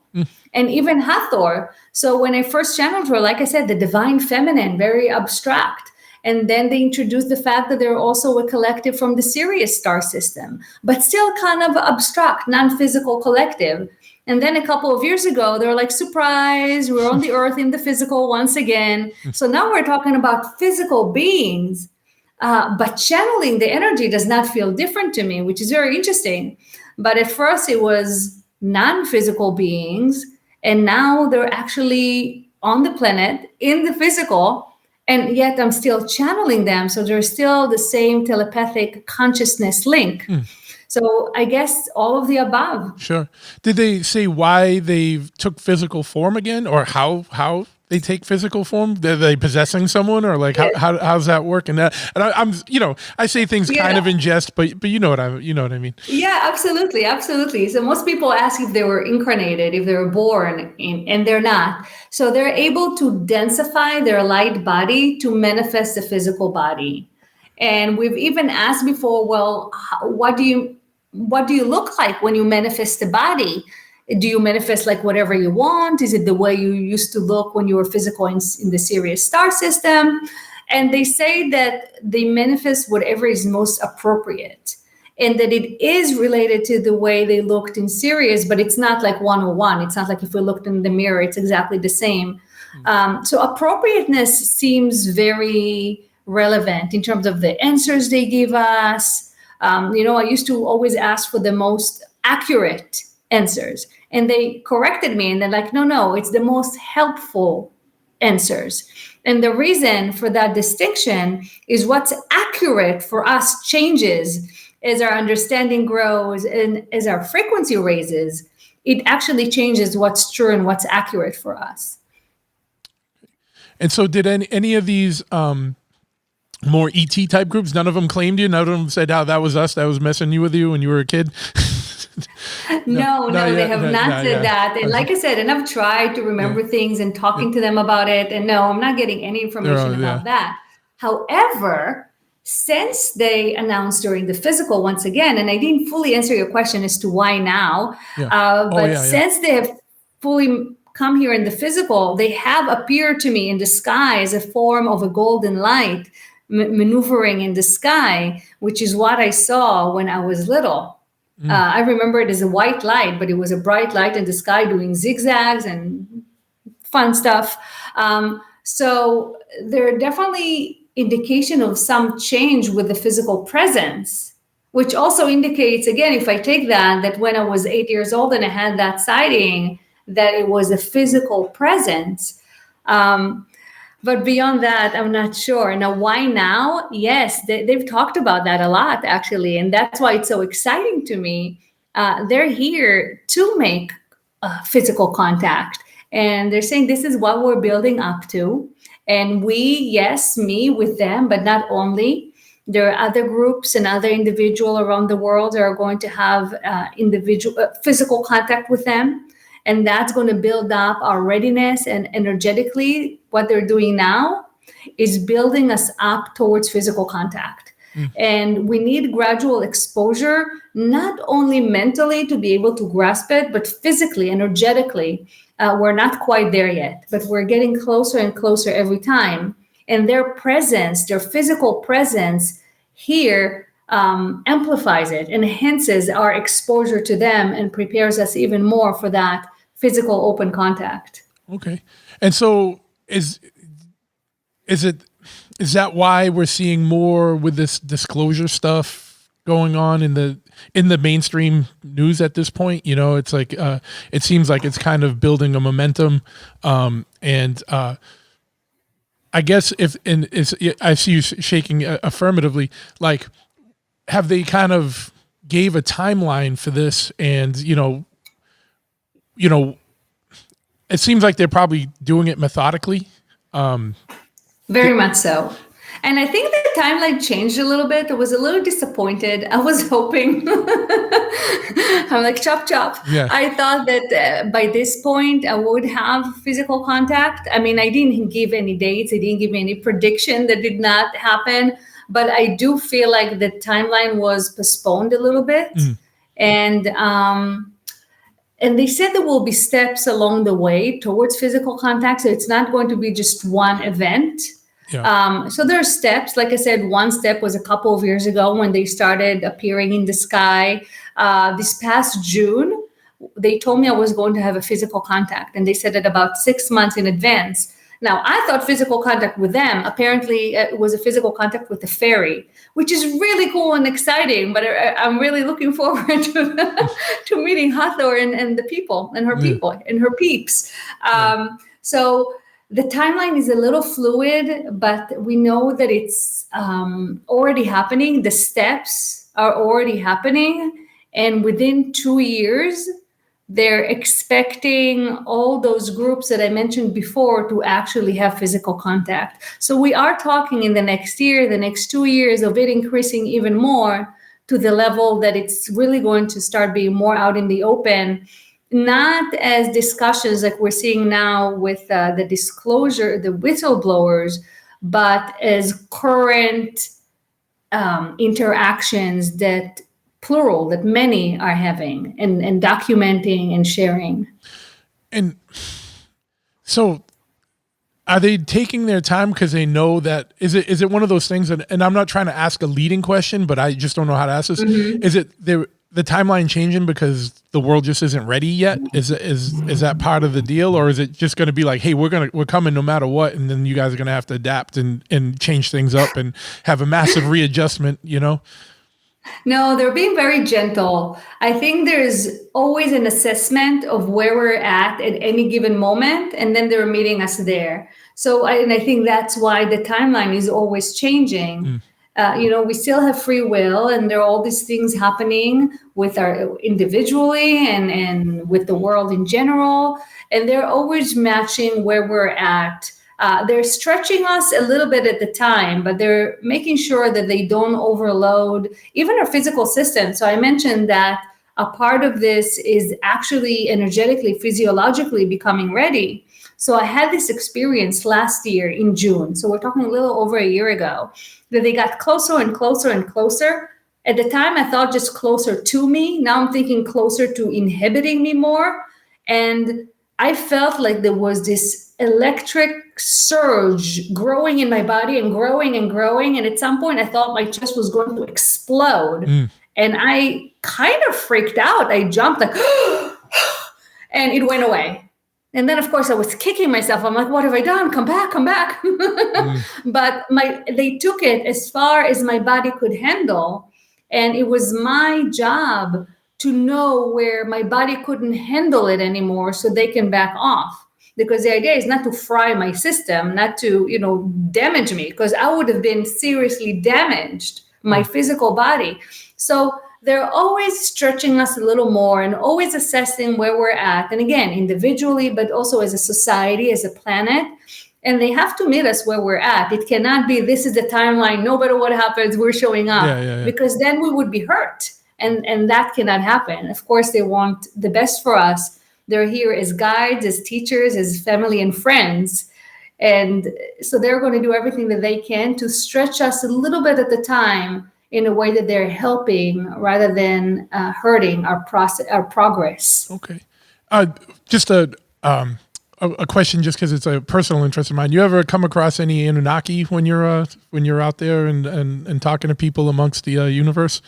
And even Hathor. So when I first channeled her, like I said, the divine feminine, very abstract. And then they introduced the fact that they're also a collective from the Sirius star system, but still kind of abstract, non-physical collective. And then a couple of years ago, they were like, surprise, we're on the Earth in the physical once again. So now we're talking about physical beings, but channeling the energy does not feel different to me, which is very interesting. But at first it was non-physical beings, and now they're actually on the planet in the physical, and yet I'm still channeling them. So there's still the same telepathic consciousness link. So I guess all of the above. Sure. Did they say why they took physical form again, or how they take physical form? Are they possessing someone, or like how's that working? And I'm I say things kind of in jest, but you know what I mean. Yeah, absolutely. So most people ask if they were incarnated, if they were born and they're not. So they're able to densify their light body to manifest the physical body. And we've even asked before, well, what do you look like when you manifest the body? Do you manifest like whatever you want? Is it the way you used to look when you were physical in the Sirius star system? And they say that they manifest whatever is most appropriate, and that it is related to the way they looked in Sirius, but it's not like 101. It's not like if we looked in the mirror, it's exactly the same. So appropriateness seems very relevant in terms of the answers they give us. I used to always ask for the most accurate answers, and they corrected me, and they're like, no, it's the most helpful answers. And the reason for that distinction is what's accurate for us changes as our understanding grows and as our frequency raises. It actually changes what's true and what's accurate for us. And so did any of these more ET type groups, none of them claimed you? None of them said, that was us that was messing with you when you were a kid? No, they have not said that. And like I said, and I've tried to remember things and talking to them about it. And no, I'm not getting any information about that. However, since they announced during the physical once again, and I didn't fully answer your question as to why now, since they have fully come here in the physical, they have appeared to me in the sky as a form of a golden light maneuvering in the sky, which is what I saw when I was little. I remember it as a white light, but it was a bright light in the sky doing zigzags and fun stuff. So there are definitely indication of some change with the physical presence, which also indicates, again, if I take that when I was 8 years old and I had that sighting, that it was a physical presence. But beyond that, I'm not sure. Now, why now? Yes, they've talked about that a lot, actually. And that's why it's so exciting to me. They're here to make physical contact. And they're saying this is what we're building up to. And me with them, but not only. There are other groups and other individuals around the world that are going to have physical contact with them. And that's going to build up our readiness, and energetically, what they're doing now is building us up towards physical contact. And we need gradual exposure, not only mentally to be able to grasp it, but physically, energetically. We're not quite there yet, but we're getting closer and closer every time. And their presence, their physical presence here amplifies it, enhances our exposure to them, and prepares us even more for that physical open contact. Okay. And so is that why we're seeing more with this disclosure stuff going on in the mainstream news at this point? You know, it's like it seems like it's kind of building a momentum, and I guess I see you shaking affirmatively. Like, have they kind of gave a timeline for this? And you know, it seems like they're probably doing it methodically. Very much so. And I think the timeline changed a little bit. I was a little disappointed. I was hoping, I'm like, chop, chop. Yeah. I thought that by this point I would have physical contact. I mean, I didn't give any dates. I didn't give any prediction. That did not happen. But I do feel like the timeline was postponed a little bit. And they said there will be steps along the way towards physical contact. So it's not going to be just one event. Yeah. So there are steps. Like I said, one step was a couple of years ago when they started appearing in the sky. This past June, they told me I was going to have a physical contact. And they said it about 6 months in advance. Now, I thought physical contact with them, apparently it was a physical contact with a fairy, which is really cool and exciting. But I'm really looking forward to meeting Hathor and the people and her people and her peeps. So the timeline is a little fluid, but we know that it's already happening. The steps are already happening. And within 2 years, they're expecting all those groups that I mentioned before to actually have physical contact. So we are talking in the next year, the next 2 years, of it increasing even more to the level that it's really going to start being more out in the open. Not as discussions like we're seeing now with the disclosure, the whistleblowers, but as current interactions that plural, that many are having and documenting and sharing. And so are they taking their time because they know that, is it one of those things, and I'm not trying to ask a leading question, but I just don't know how to ask this. Is it the timeline changing because the world just isn't ready yet? Is that part of the deal, or is it just going to be like, hey, we're coming no matter what, and then you guys are going to have to adapt and change things up and have a massive readjustment, you know? No, they're being very gentle. I think there's always an assessment of where we're at any given moment, and then they're meeting us there. So I think that's why the timeline is always changing. We still have free will, and there are all these things happening with our individually and with the world in general, and they're always matching where we're at. They're stretching us a little bit at the time, but they're making sure that they don't overload even our physical system. So I mentioned that a part of this is actually energetically, physiologically becoming ready. So I had this experience last year in June. So we're talking a little over a year ago, that they got closer and closer and closer. At the time, I thought just closer to me. Now I'm thinking closer to inhibiting me more. And I felt like there was this electric surge growing in my body and growing and growing. And at some point, I thought my chest was going to explode. And I kind of freaked out. I jumped like, and it went away. And then, of course, I was kicking myself. I'm like, what have I done? Come back, come back. But they took it as far as my body could handle. And it was my job to know where my body couldn't handle it anymore so they can back off. Because the idea is not to fry my system, not to, damage me, because I would have been seriously damaged, my physical body. So they're always stretching us a little more and always assessing where we're at. And again, individually, but also as a society, as a planet. And they have to meet us where we're at. It cannot be, this is the timeline, no matter what happens, we're showing up. Because then we would be hurt. And that cannot happen. Of course, they want the best for us. They're here as guides, as teachers, as family and friends. And so they're going to do everything that they can to stretch us a little bit at the time in a way that they're helping rather than hurting our progress. Okay. Just a a question just because it's a personal interest of mine. You ever come across any Anunnaki when you're out there and talking to people amongst the universe?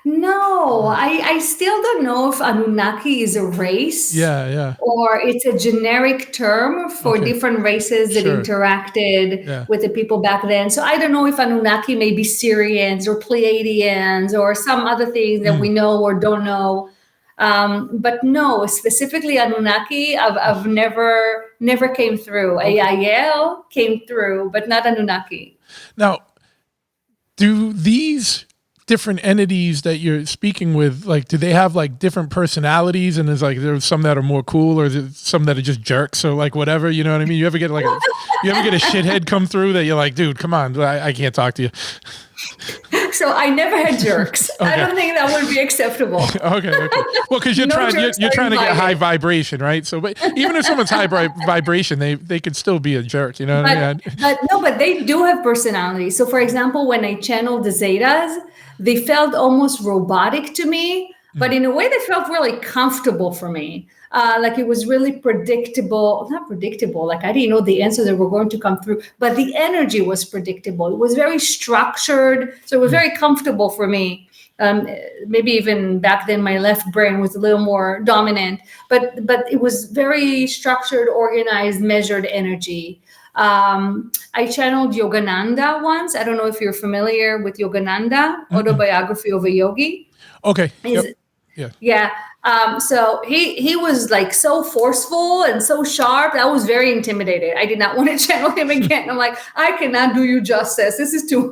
No, I still don't know if Anunnaki is a race. Yeah. Or it's a generic term for different races that interacted with the people back then. So I don't know if Anunnaki may be Syrians or Pleiadians or some other things that we know or don't know. But no, specifically Anunnaki, I've never came through. AIL came through, but not Anunnaki. Now, do these different entities that you're speaking with, like, do they have like different personalities, and there's some that are more cool, or is it some that are just jerks, or like whatever, you know what I mean? You ever get a shithead come through that you're like, dude, come on, I can't talk to you? So I never had jerks. I don't think that would be acceptable. Okay. Well, because you're trying to get high vibration, right? So, but even if someone's high vibration, they could still be a jerk. You know what I mean? But they do have personality. So, for example, when I channeled the Zetas, they felt almost robotic to me, but in a way they felt really comfortable for me. Like it was really predictable, not predictable. Like I didn't know the answers that were going to come through, but the energy was predictable. It was very structured. So it was very comfortable for me. Maybe even back then my left brain was a little more dominant, but it was very structured, organized, measured energy. I channeled Yogananda once. I don't know if you're familiar with Yogananda, Autobiography of a Yogi. Okay. Yeah. So he was like so forceful and so sharp. I was very intimidated. I did not want to channel him again. I'm like, I cannot do you justice. This is too,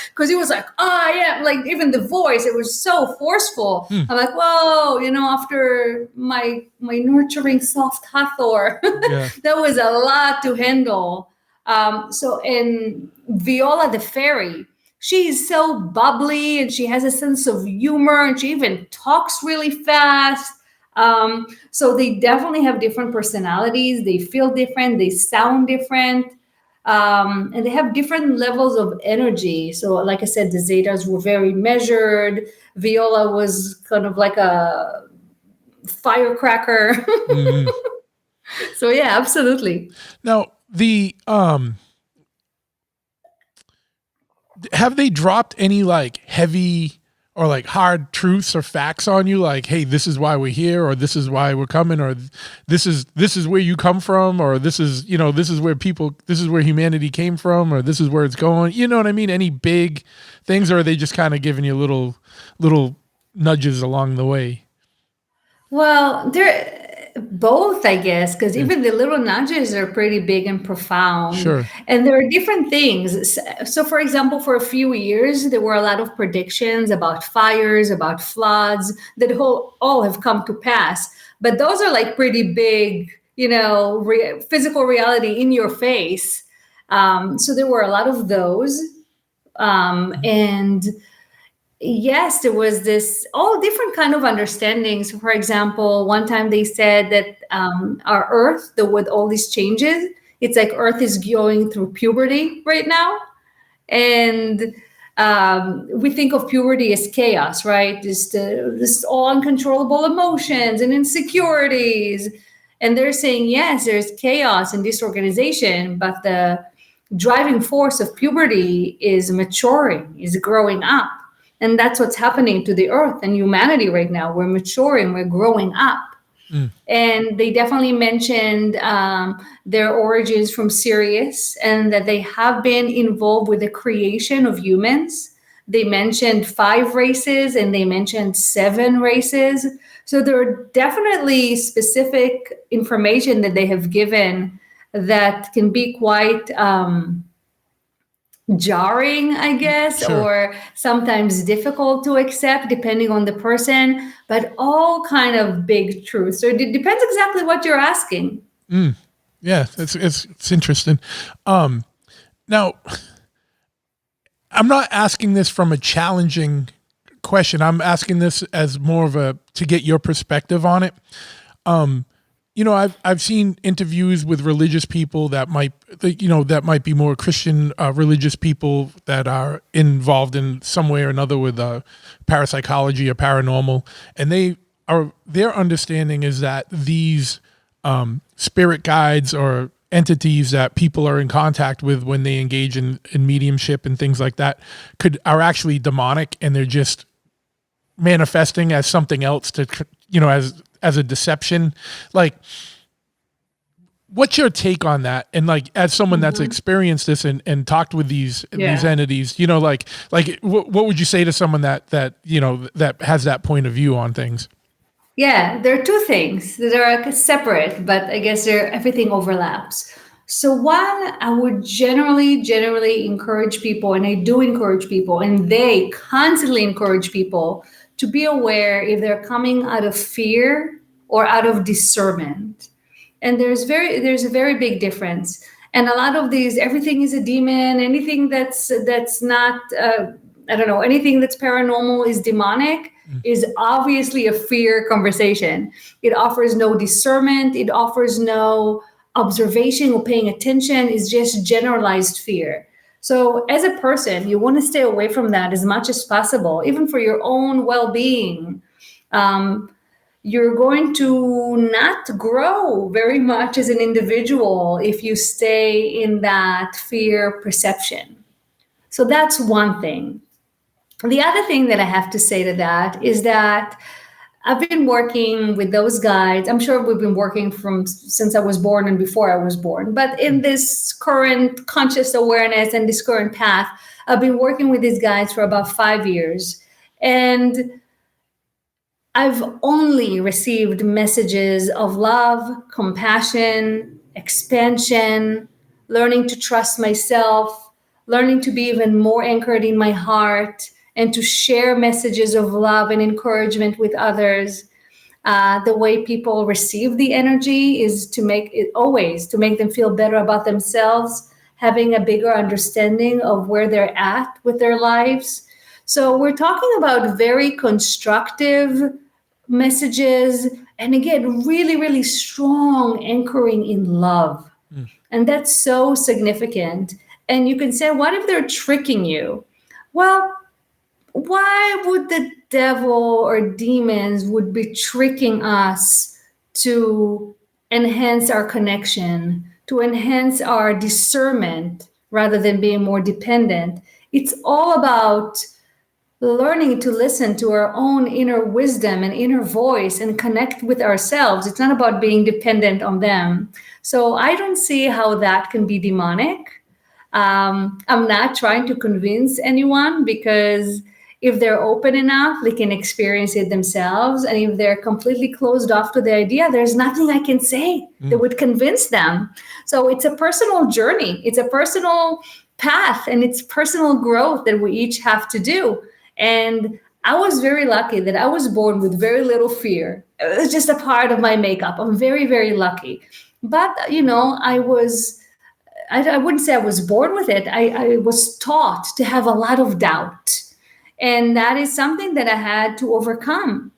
because he was like, oh yeah, like even the voice, it was so forceful. I'm like, whoa, after my nurturing soft Hathor, that was a lot to handle. So in Viola the fairy, she's so bubbly and she has a sense of humor and she even talks really fast. So they definitely have different personalities. They feel different. They sound different. And they have different levels of energy. So like I said, the Zetas were very measured. Viola was kind of like a firecracker. So yeah, absolutely. Now, have they dropped any like heavy or like hard truths or facts on you? Like, hey, this is why we're here, or this is why we're coming, or this is where you come from, or this is where humanity came from, or this is where it's going. You know what I mean? Any big things, or are they just kind of giving you little nudges along the way? Well, they're both, I guess, because even the little nudges are pretty big and profound. Sure. And there are different things. So, for example, for a few years, there were a lot of predictions about fires, about floods that all have come to pass. But those are like pretty big, physical reality in your face. So there were a lot of those. And yes, there was this all different kind of understandings. For example, one time they said that our Earth, with all these changes, it's like Earth is going through puberty right now. And we think of puberty as chaos, right? This all uncontrollable emotions and insecurities. And they're saying, yes, there's chaos and disorganization, but the driving force of puberty is maturing, is growing up. And that's what's happening to the Earth and humanity right now. We're maturing, we're growing up. And they definitely mentioned their origins from Sirius and that they have been involved with the creation of humans. They mentioned 5 races and they mentioned 7 races. So there are definitely specific information that they have given that can be quite jarring, I guess, or sometimes difficult to accept depending on the person, but all kind of big truths. So it depends exactly what you're asking. Yeah, it's interesting. Now, I'm not asking this from a challenging question. I'm asking this as more of to get your perspective on it. I've seen interviews with religious people that might be more Christian religious people that are involved in some way or another with parapsychology or paranormal, and their understanding is that these spirit guides or entities that people are in contact with when they engage in mediumship and things like that are actually demonic, and they're just manifesting as something else to, as a deception. Like, what's your take on that? And like, as someone that's experienced this and talked with these entities, what would you say to someone that has that point of view on things? Yeah, there are two things that are separate, but I guess everything overlaps. So one, I would generally encourage people, and I do encourage people, and they constantly encourage people to be aware if they're coming out of fear or out of discernment. And there's a very big difference. And a lot of these, everything is a demon, anything that's not, anything that's paranormal is demonic, is obviously a fear conversation. It offers no discernment. It offers no observation or paying attention. It's just generalized fear. So as a person, you want to stay away from that as much as possible, even for your own well-being. You're going to not grow very much as an individual if you stay in that fear perception. So that's one thing. The other thing that I have to say to that is that I've been working with those guides. I'm sure we've been working since I was born and before I was born. But in this current conscious awareness and this current path, I've been working with these guides for about 5 years. And I've only received messages of love, compassion, expansion, learning to trust myself, learning to be even more anchored in my heart, and to share messages of love and encouragement with others. The way people receive the energy is to make them feel better about themselves, having a bigger understanding of where they're at with their lives. So we're talking about very constructive messages, and again, really, really strong anchoring in love. And that's so significant. And you can say, what if they're tricking you? Well, why would the devil or demons would be tricking us to enhance our connection, to enhance our discernment rather than being more dependent? It's all about learning to listen to our own inner wisdom and inner voice and connect with ourselves. It's not about being dependent on them. So I don't see how that can be demonic. I'm not trying to convince anyone, because if they're open enough, they can experience it themselves. And if they're completely closed off to the idea, there's nothing I can say that would convince them. So it's a personal journey. It's a personal path, and it's personal growth that we each have to do. And I was very lucky that I was born with very little fear. It was just a part of my makeup. I'm very, very lucky. But, I wouldn't say I was born with it. I was taught to have a lot of doubt. And that is something that I had to overcome.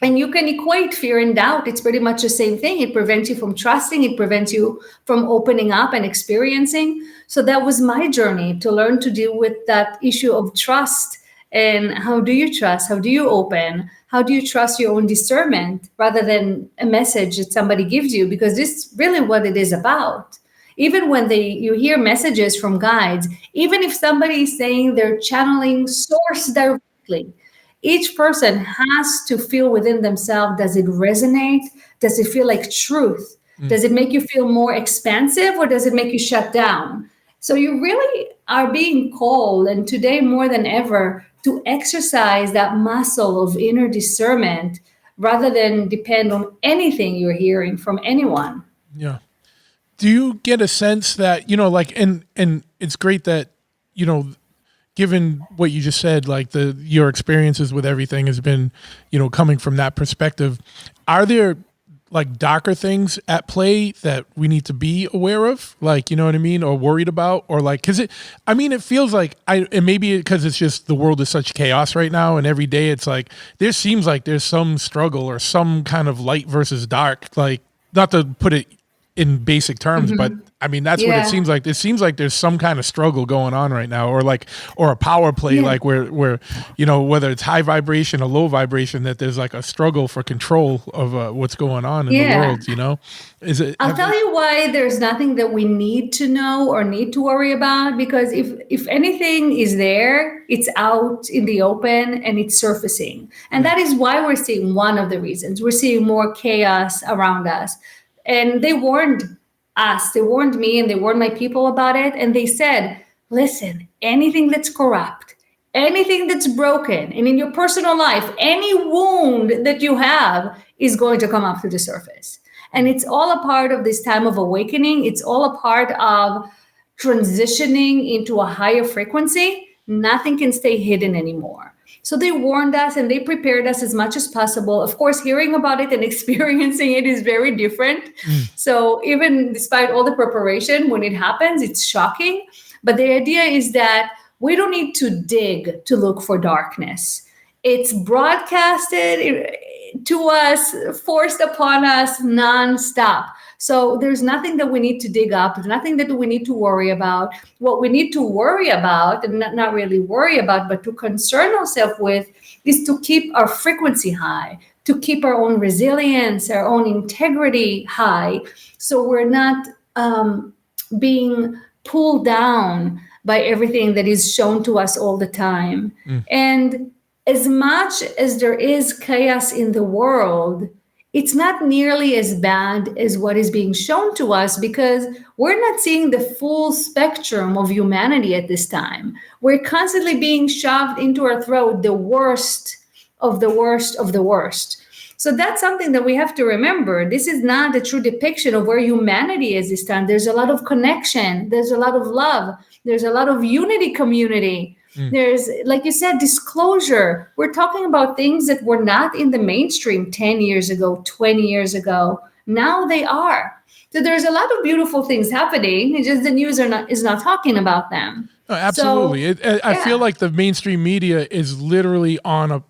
And you can equate fear and doubt. It's pretty much the same thing. It prevents you from trusting. It prevents you from opening up and experiencing. So that was my journey, to learn to deal with that issue of trust. And how do you trust? How do you open? How do you trust your own discernment rather than a message that somebody gives you? Because this is really what it is about. Even when you hear messages from guides, even if somebody is saying they're channeling source directly, each person has to feel within themselves, does it resonate? Does it feel like truth? Does it make you feel more expansive, or does it make you shut down? So you really are being called, and today more than ever, to exercise that muscle of inner discernment rather than depend on anything you're hearing from anyone. Yeah. Do you get a sense that, and it's great that, given what you just said, like your experiences with everything has been, coming from that perspective, are there like darker things at play that we need to be aware of? Like, you know what I mean? Or worried about, or like, cause it feels like and maybe because it's just the world is such chaos right now, and every day it's like, there seems like there's some struggle or some kind of light versus dark, like, not to put it in basic terms, but I mean, that's what it seems like. It seems like there's some kind of struggle going on right now, or a power play, like where, you know, whether it's high vibration or low vibration, that there's like a struggle for control of what's going on in the world, you know? I'll tell you why there's nothing that we need to know or need to worry about, because if anything is there, it's out in the open and it's surfacing. And that is why we're seeing one of the reasons. We're seeing more chaos around us. And they warned us, they warned me, and they warned my people about it. And they said, listen, anything that's corrupt, anything that's broken, and in your personal life, any wound that you have is going to come up to the surface. And it's all a part of this time of awakening. It's all a part of transitioning into a higher frequency. Nothing can stay hidden anymore. So they warned us and they prepared us as much as possible. Of course, hearing about it and experiencing it is very different. So even despite all the preparation, when it happens, it's shocking. But the idea is that we don't need to dig to look for darkness. It's broadcasted to us, forced upon us nonstop. So there's nothing that we need to dig up. There's nothing that we need to worry about. What we need to worry about, and not really worry about, but to concern ourselves with, is to keep our frequency high, to keep our own resilience, our own integrity high. So we're not being pulled down by everything that is shown to us all the time. And as much as there is chaos in the world, it's not nearly as bad as what is being shown to us, because we're not seeing the full spectrum of humanity at this time. We're constantly being shoved into our throat the worst of the worst of the worst. So that's something that we have to remember. This is not a true depiction of where humanity is this time. There's a lot of connection. There's a lot of love. There's a lot of unity community. There's, like you said, disclosure. We're talking about things that were not in the mainstream 10 years ago, 20 years ago. Now they are. So there's a lot of beautiful things happening. It's just the news is not talking about them. No, absolutely. So, I feel like the mainstream media is literally on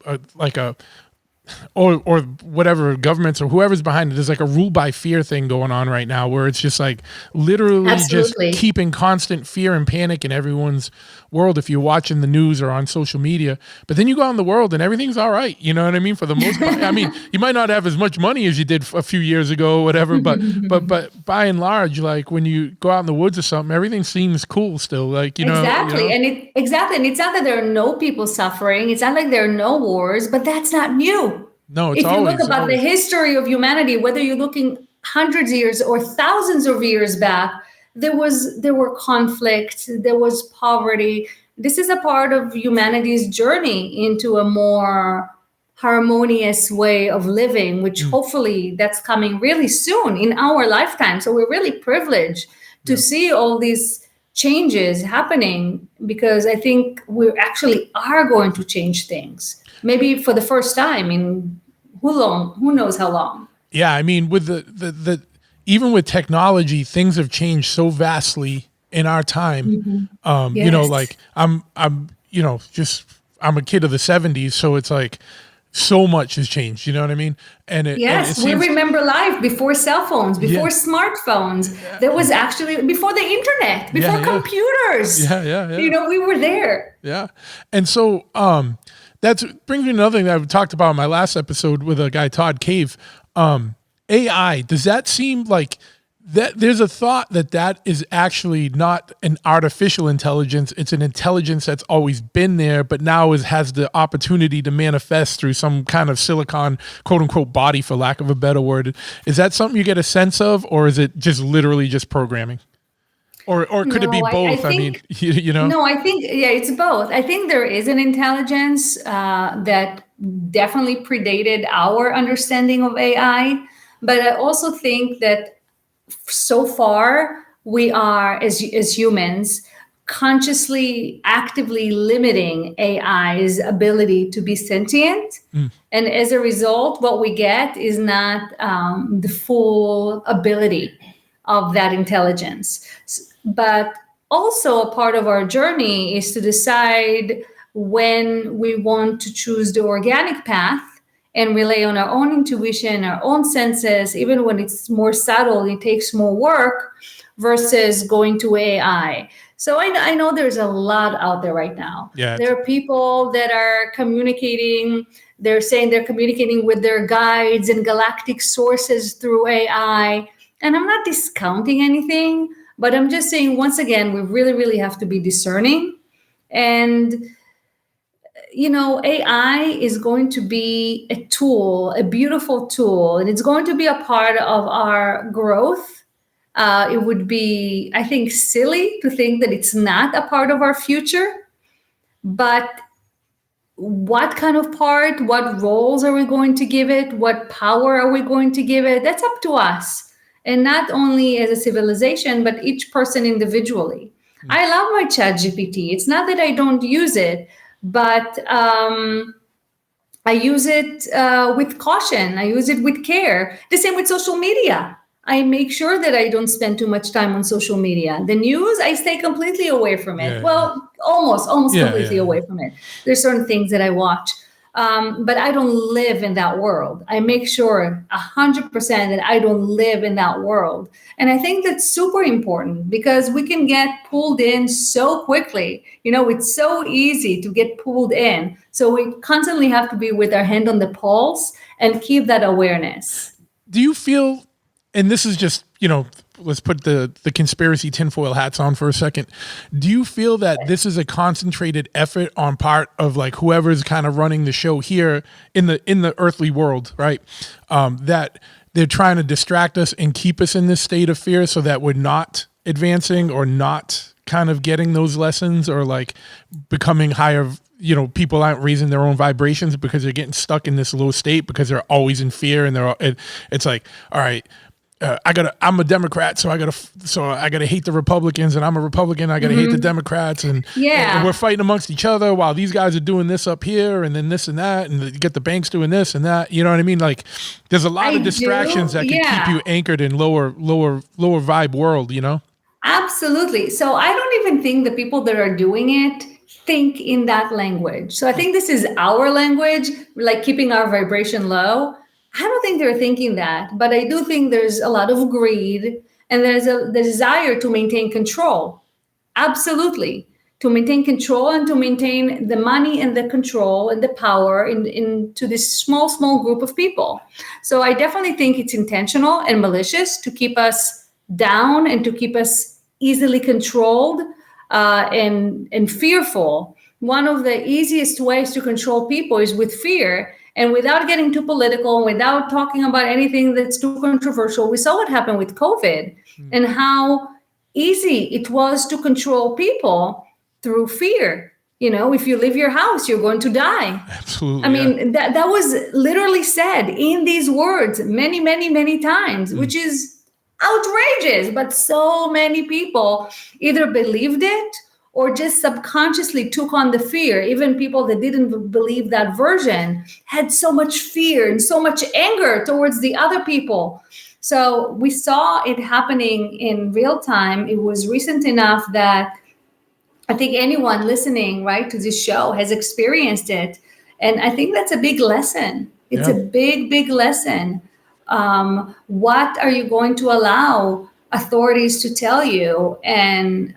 or whatever governments or whoever's behind it. There's like a rule by fear thing going on right now, where it's just like literally just keeping constant fear and panic in everyone's world if you're watching the news or on social media. But then you go out in the world and everything's all right. You know what I mean? For the most part. I mean, you might not have as much money as you did a few years ago or whatever, but by and large, like when you go out in the woods or something, everything seems cool still. Like, you know. Exactly. And it's not that there are no people suffering. It's not like there are no wars, but that's not new. No, it's if you look about the history of humanity, whether you're looking hundreds of years or thousands of years back, there were conflicts, there was poverty. This is a part of humanity's journey into a more harmonious way of living, which hopefully that's coming really soon in our lifetime. So we're really privileged to see all these changes happening, because I think we actually are going to change things. Maybe for the first time in who knows how long. Yeah, I mean, with the even with technology, things have changed so vastly in our time. You know, like I'm a kid of the 70s, so it's like so much has changed. You know what I mean? And we remember life before cell phones, before smartphones. There was actually before the internet, before computers. You know, we were there. Yeah, and so that brings me to another thing that I've talked about in my last episode with a guy, Todd Cave. AI, does that seem like that there's a thought that is actually not an artificial intelligence, it's an intelligence that's always been there, but now has the opportunity to manifest through some kind of silicon, quote unquote, body, for lack of a better word. Is that something you get a sense of, or is it just literally just programming? Or could it be both? I mean, you know? No, I think, it's both. I think there is an intelligence that definitely predated our understanding of AI. But I also think that so far we are, as humans, consciously, actively limiting AI's ability to be sentient. And as a result, what we get is not the full ability of that intelligence. But also a part of our journey is to decide when we want to choose the organic path, and as a result, what we get is not the full ability of that intelligence. But also a part of our journey is to decide when we want to choose the organic path, and and rely on our own intuition, our own senses, even when it's more subtle, it takes more work versus going to AI. So I know there's a lot out there right now. Yeah. There are people that are communicating. They're saying they're communicating with their guides and galactic sources through AI. And I'm not discounting anything, but I'm just saying, once again, we really, really have to be discerning. And, AI is going to be a tool, a beautiful tool, and it's going to be a part of our growth. It would be, I think, silly to think that it's not a part of our future. But what kind of part, what roles are we going to give it? What power are we going to give it? That's up to us. And not only as a civilization, but each person individually. I love my ChatGPT. It's not that I don't use it, but I use it with caution. I use it with care. The same with social media. I make sure that I don't spend too much time on social media. The news, I stay completely away from it. Yeah, well, almost completely away from it. There's certain things that I watch, but I don't live in that world. I make sure 100% that I don't live in that world. And I think that's super important because we can get pulled in so quickly. It's so easy to get pulled in. So we constantly have to be with our hand on the pulse and keep that awareness. Do you feel, and this is just, let's put the conspiracy tinfoil hats on for a second. Do you feel that this is a concentrated effort on part of like whoever's kind of running the show here in the earthly world, right? That they're trying to distract us and keep us in this state of fear so that we're not advancing or not kind of getting those lessons or like becoming higher. People aren't raising their own vibrations because they're getting stuck in this low state because they're always in fear and it's like, all right, I'm a Democrat, so I gotta hate the Republicans, and I'm a Republican, I gotta hate the Democrats, and we're fighting amongst each other while these guys are doing this up here, and then this and that, and you get the banks doing this and that. You know what I mean? Like, there's a lot of distractions that can keep you anchored in lower vibe world. Absolutely. So I don't even think the people that are doing it think in that language. So I think this is our language, like keeping our vibration low. I don't think they're thinking that, but I do think there's a lot of greed and there's the desire to maintain control. Absolutely. To maintain control and to maintain the money and the control and the power into this small group of people. So I definitely think it's intentional and malicious to keep us down and to keep us easily controlled and fearful. One of the easiest ways to control people is with fear. And without getting too political, without talking about anything that's too controversial, we saw what happened with COVID and how easy it was to control people through fear. If you leave your house, you're going to die. Absolutely. I mean, that was literally said in these words many, many, many times, which is outrageous. But so many people either believed it or just subconsciously took on the fear. Even people that didn't believe that version had so much fear and so much anger towards the other people. So we saw it happening in real time. It was recent enough that I think anyone listening, right, to this show has experienced it. And I think that's a big lesson. It's a big, big lesson. What are you going to allow authorities to tell you, and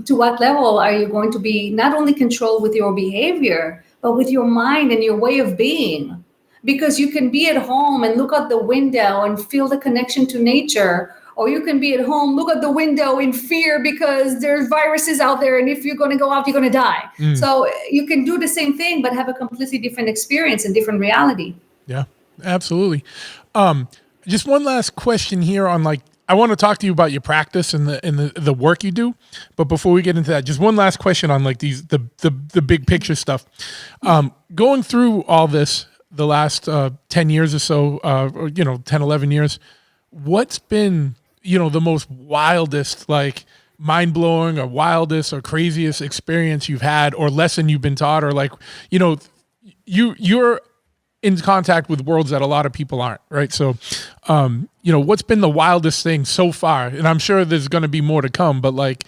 to what level are you going to be not only controlled with your behavior, but with your mind and your way of being? Because you can be at home and look out the window and feel the connection to nature, or you can be at home, look out the window in fear because there's viruses out there, and if you're going to go out, you're going to die. So you can do the same thing, but have a completely different experience and different reality. Yeah, absolutely. Just one last question here on I want to talk to you about your practice and the work you do, but before we get into that, just one last question on the big picture stuff. Going through all this the last 10 years or so, or 10, 11 years, what's been the most wildest, mind blowing or wildest or craziest experience you've had, or lesson you've been taught, or you're in contact with worlds that a lot of people aren't, right? So, what's been the wildest thing so far? And I'm sure there's going to be more to come, but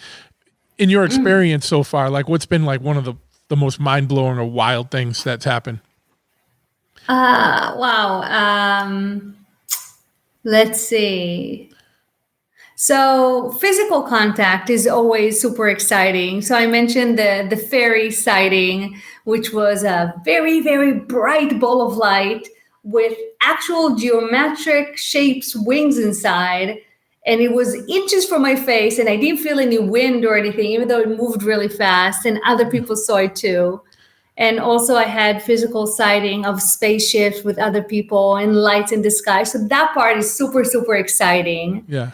in your experience so far, what's been one of the most mind blowing or wild things that's happened? Wow. Let's see. So physical contact is always super exciting. So I mentioned the fairy sighting, which was a very, very bright ball of light with actual geometric shapes, wings inside. And it was inches from my face, and I didn't feel any wind or anything, even though it moved really fast, and other people saw it too. And also, I had physical sighting of spaceships with other people and lights in the sky. So that part is super, super exciting. Yeah.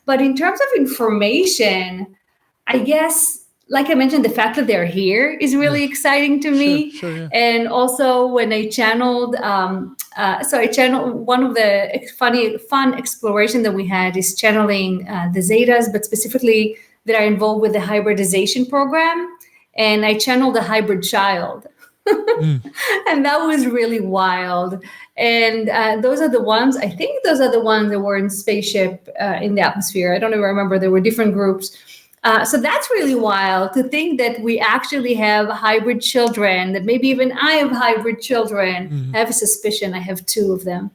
But in terms of information, I guess, like I mentioned, the fact that they're here is really exciting to me. Sure, yeah. And also, when I channeled, I channeled one of the fun exploration that we had is channeling the Zetas, but specifically that are involved with the hybridization program. And I channeled a hybrid child. And that was really wild. And those are the ones that were in spaceship in the atmosphere. I don't even remember. There were different groups. So that's really wild to think that we actually have hybrid children, that maybe even I have hybrid children. I have a suspicion I have two of them.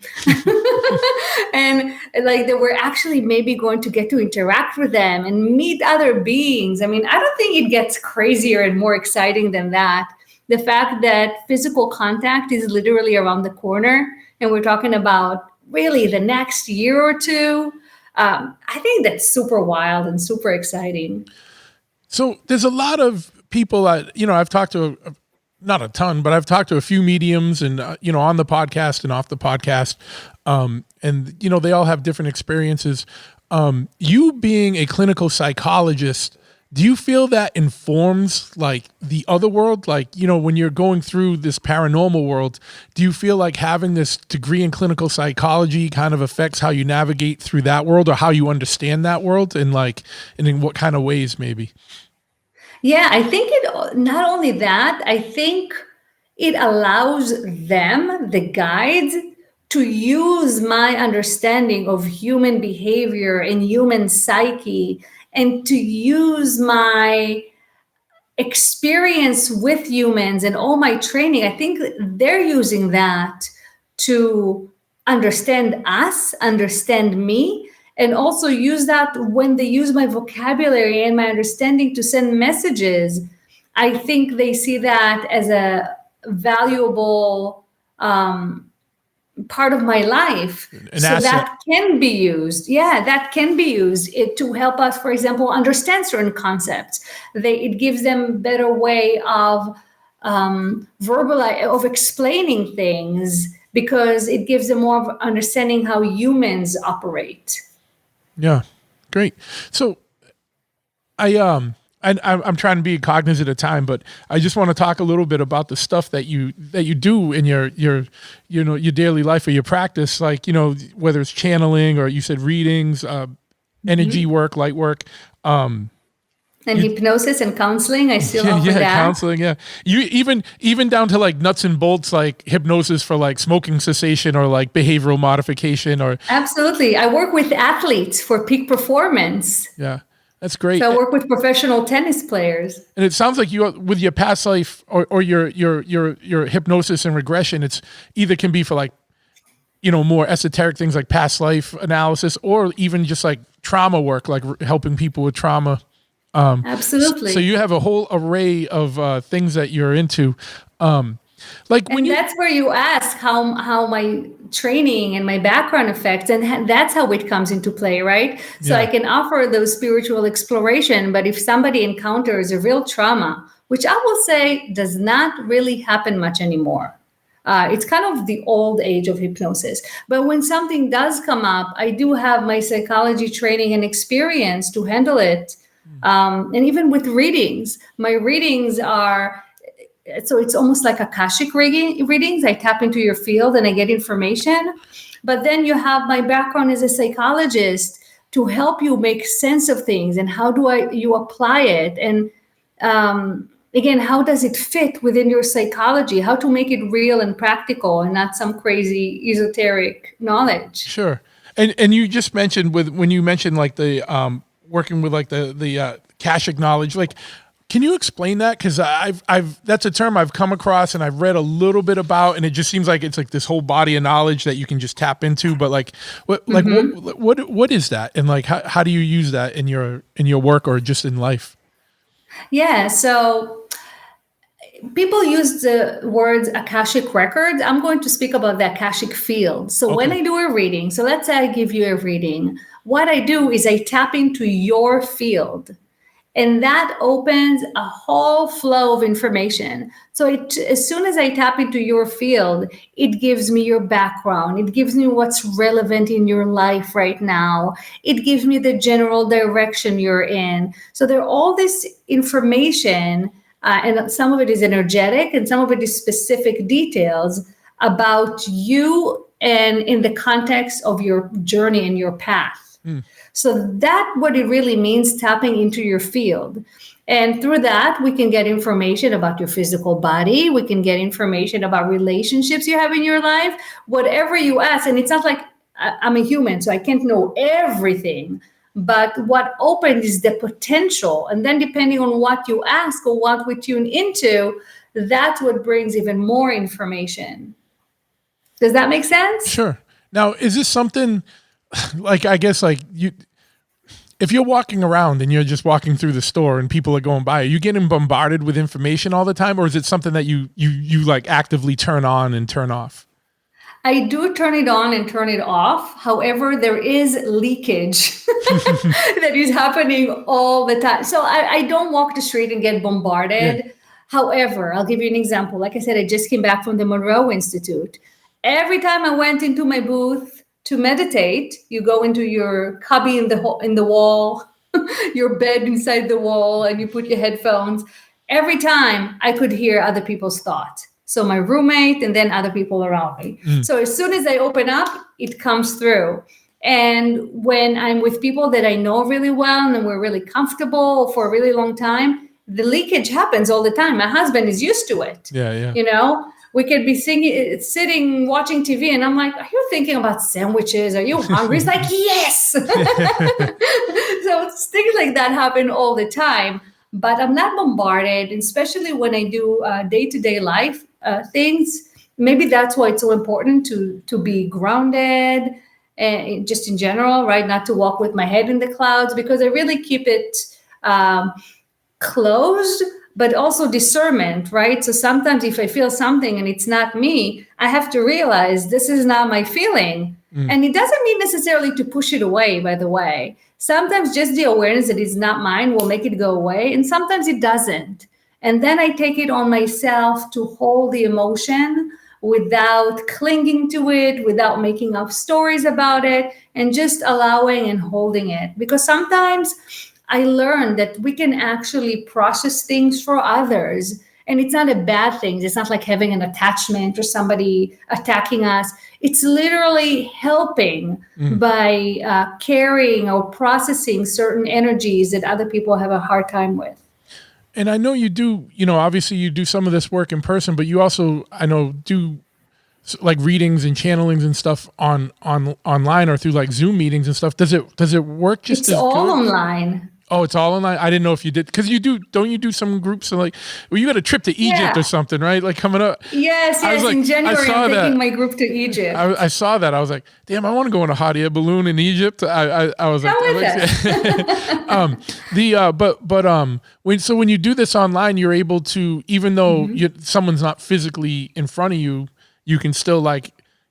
And like that we're actually maybe going to get to interact with them and meet other beings. I mean, I don't think it gets crazier and more exciting than that. The fact that physical contact is literally around the corner, and we're talking about really the next year or two. I think that's super wild and super exciting. So there's a lot of people I've talked to, not a ton, but I've talked to a few mediums and, on the podcast and off the podcast. And they all have different experiences. You being a clinical psychologist, do you feel that informs like the other world? Like, when you're going through this paranormal world, do you feel like having this degree in clinical psychology kind of affects how you navigate through that world or how you understand that world and in what kind of ways maybe? Yeah, I think not only that, I think it allows them, the guides, to use my understanding of human behavior and human psyche, and to use my experience with humans and all my training. I think they're using that to understand us, understand me, and also use that when they use my vocabulary and my understanding to send messages. I think they see that as a valuable part of my life. That can be used. Yeah, that can be used to help us, for example, understand certain concepts. It gives them better way of explaining things, because it gives them more of understanding how humans operate. Yeah, great. So I'm trying to be cognizant of time, but I just want to talk a little bit about the stuff that you do in your daily life or your practice, like, whether it's channeling or you said readings, energy work, light work, and hypnosis and counseling. I still offer that. Counseling. Yeah. You even down to like nuts and bolts, like hypnosis for like smoking cessation or like behavioral modification or. Absolutely. I work with athletes for peak performance. Yeah. That's great. So I work with professional tennis players. And it sounds like you, with your past life or your hypnosis and regression, it's either can be for like, more esoteric things like past life analysis, or even just like trauma work, like helping people with trauma. Absolutely. So you have a whole array of things that you're into. That's where you ask how my training and my background affects, and that's how it comes into play, right? So I can offer those spiritual exploration, but if somebody encounters a real trauma, which I will say does not really happen much anymore. It's kind of the old age of hypnosis. But when something does come up, I do have my psychology training and experience to handle it. And even with readings, my readings are... So it's almost like Akashic readings. I tap into your field and I get information. But then you have my background as a psychologist to help you make sense of things, and how do you apply it? And again, how does it fit within your psychology? How to make it real and practical and not some crazy esoteric knowledge. Sure. And you just mentioned when you mentioned like the working with like the Akashic knowledge, like Can you explain that? Because I've that's a term I've come across and I've read a little bit about, and it just seems like it's like this whole body of knowledge that you can just tap into. But like, what is that, and like how do you use that in your work or just in life? Yeah, so people use the words Akashic records. I'm going to speak about the Akashic field. So when I do a reading, so let's say I give you a reading, what I do is I tap into your field. And that opens a whole flow of information. So as soon as I tap into your field, it gives me your background. It gives me what's relevant in your life right now. It gives me the general direction you're in. So there are all this information, and some of it is energetic and some of it is specific details about you and in the context of your journey and your path. So that's what it really means, tapping into your field. And through that, we can get information about your physical body. We can get information about relationships you have in your life, whatever you ask. And it's not like I'm a human, so I can't know everything. But what opens is the potential. And then depending on what you ask or what we tune into, that's what brings even more information. Does that make sense? Sure. Now, is this something... like, I guess like if you're walking around and you're just walking through the store and people are going by, are you getting bombarded with information all the time? Or is it something that you like actively turn on and turn off? I do turn it on and turn it off. However, there is leakage that is happening all the time. So I don't walk the street and get bombarded. Yeah. However, I'll give you an example. Like I said, I just came back from the Monroe Institute. Every time I went into my booth to meditate, you go into your cubby in the wall, your bed inside the wall, and you put your headphones. Every time I could hear other people's thoughts. So my roommate and then other people around me. So as soon as I open up, it comes through. And when I'm with people that I know really well and we're really comfortable for a really long time, the leakage happens all the time. My husband is used to it. Yeah. You know? We could be sitting, watching TV, and I'm like, are you thinking about sandwiches? Are you hungry? He's like, yes. So things like that happen all the time, but I'm not bombarded, especially when I do day-to-day life things. Maybe that's why it's so important to be grounded, and just in general, right? Not to walk with my head in the clouds, because I really keep it closed, but also discernment, right? So sometimes if I feel something and it's not me, I have to realize this is not my feeling. And it doesn't mean necessarily to push it away, by the way. Sometimes just the awareness that it's not mine will make it go away. And sometimes it doesn't. And then I take it on myself to hold the emotion without clinging to it, without making up stories about it, and just allowing and holding it. Because sometimes I learned that we can actually process things for others. And it's not a bad thing. It's not like having an attachment or somebody attacking us. It's literally helping by carrying or processing certain energies that other people have a hard time with. And I know you do, obviously you do some of this work in person, but you also, I know, do like readings and channelings and stuff online or through like Zoom meetings and stuff. Does it work just it's all online. Oh, it's all online? I didn't know if you did, because don't you do some groups of like, well, you got a trip to Egypt or something, right? Like coming up. Yes, like, in January I'm taking my group to Egypt. I saw that. I was like, damn, I want to go on a hot air balloon in Egypt. I was like, when you do this online, you're able to, even though someone's not physically in front of you, you can still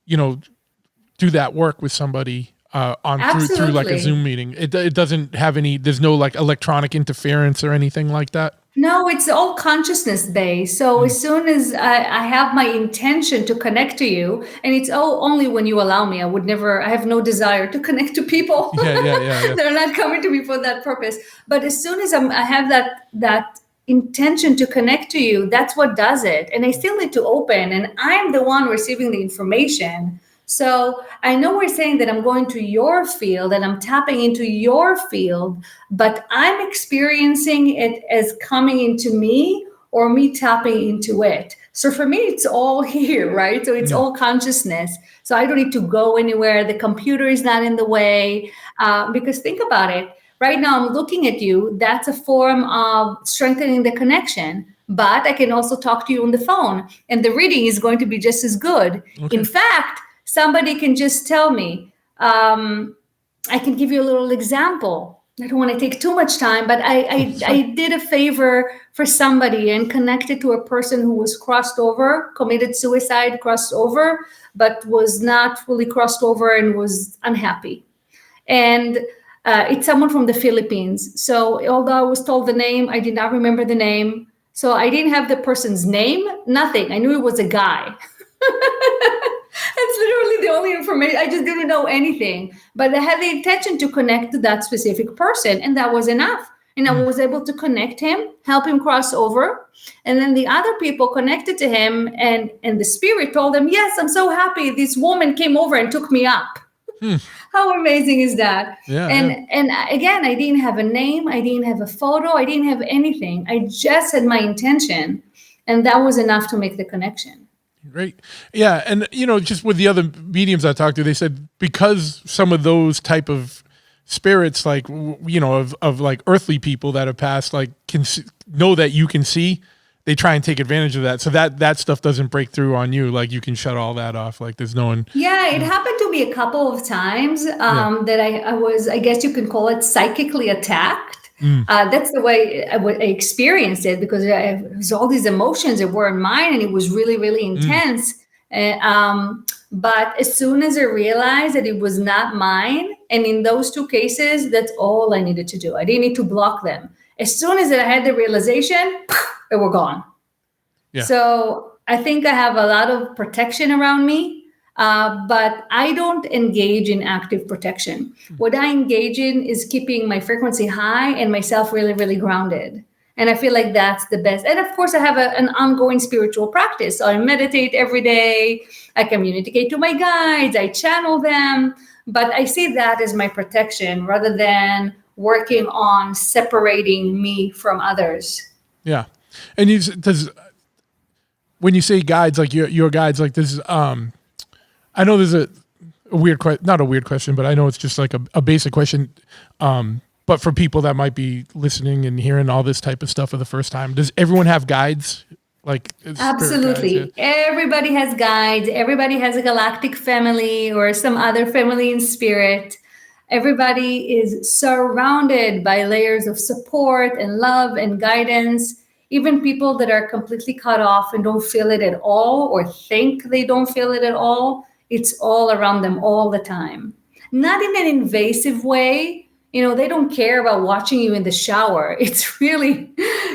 do that work with somebody. Through like a Zoom meeting. It doesn't have there's no like electronic interference or anything like that. No, it's all consciousness based. So as soon as I have my intention to connect to you, and it's only when you allow me, I have no desire to connect to people. Yeah. They're not coming to me for that purpose. But as soon as I have that intention to connect to you, that's what does it. And I still need to open, and I'm the one receiving the information. So I know we're saying that I'm going to your field and I'm tapping into your field, but I'm experiencing it as coming into me or me tapping into it. So for me, it's all here, right? So it's all consciousness. So I don't need to go anywhere. The computer is not in the way, because think about it. Right now I'm looking at you. That's a form of strengthening the connection. But I can also talk to you on the phone, and the reading is going to be just as good. Okay. In fact, somebody can just tell me, I can give you a little example. I don't want to take too much time, but I did a favor for somebody and connected to a person who was crossed over, committed suicide, crossed over, but was not fully crossed over and was unhappy. And it's someone from the Philippines. So although I was told the name, I did not remember the name. So I didn't have the person's name, nothing. I knew it was a guy. That's literally the only information. I just didn't know anything. But I had the intention to connect to that specific person, and that was enough. And I was able to connect him, help him cross over. And then the other people connected to him, and the spirit told them, yes, I'm so happy. This woman came over and took me up. How amazing is that? Yeah, and again, I didn't have a name. I didn't have a photo. I didn't have anything. I just had my intention. And that was enough to make the connection. Great. Yeah. And, just with the other mediums I talked to, they said because some of those type of spirits, like, of like earthly people that have passed, like know that you can see, they try and take advantage of that. So that stuff doesn't break through on you. Like you can shut all that off. Like there's no one. Yeah, it happened to me a couple of times that I was, I guess you can call it psychically attacked. That's the way I experienced it, because it was all these emotions that weren't mine, and it was really, really intense. But as soon as I realized that it was not mine, and in those two cases, that's all I needed to do. I didn't need to block them. As soon as I had the realization, they were gone. Yeah. So I think I have a lot of protection around me. But I don't engage in active protection. What I engage in is keeping my frequency high and myself really, really grounded. And I feel like that's the best. And of course, I have an ongoing spiritual practice. So I meditate every day. I communicate to my guides. I channel them. But I see that as my protection rather than working on separating me from others. Yeah. And when you say guides, like your guides, like this, I know there's a weird not a weird question, but I know it's just like a basic question. But for people that might be listening and hearing all this type of stuff for the first time, does everyone have guides? Like absolutely. Guides, yeah? Everybody has guides. Everybody has a galactic family or some other family in spirit. Everybody is surrounded by layers of support and love and guidance. Even people that are completely cut off and don't feel it at all, or think they don't feel it at all, it's all around them all the time. Not in an invasive way. They don't care about watching you in the shower. It's really,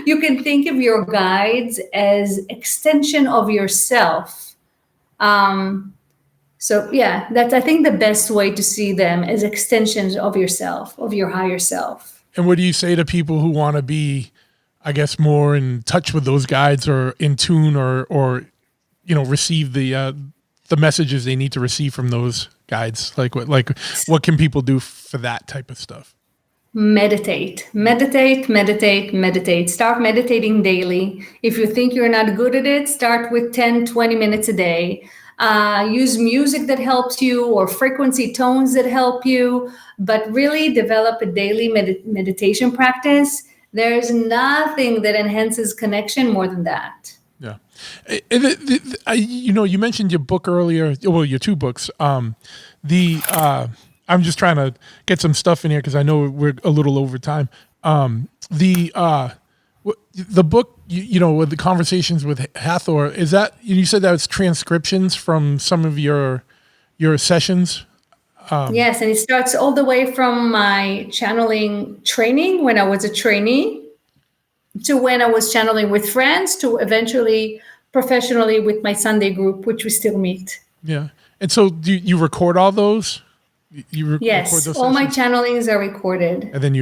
you can think of your guides as extension of yourself. So yeah, that's, I think, the best way to see them as extensions of yourself, of your higher self. And what do you say to people who want to be, I guess, more in touch with those guides, or in tune, or receive the messages they need to receive from those guides? Like what can people do for that type of stuff? Meditate. Start meditating daily. If you think you're not good at it, start with 10, 20 minutes a day. Use music that helps you, or frequency tones that help you, but really develop a daily meditation practice. There's nothing that enhances connection more than that. Yeah. You mentioned your book earlier. Well, your two books. I'm just trying to get some stuff in here because I know we're a little over time. The book, with the conversations with Hathor, is that, you said that it's transcriptions from some of your sessions? Yes, and it starts all the way from my channeling training when I was a trainee, to when I was channeling with friends, to eventually professionally with my Sunday group, which we still meet. Yeah. And so do you record all those? Yes, record those all my sessions? channelings are recorded. And then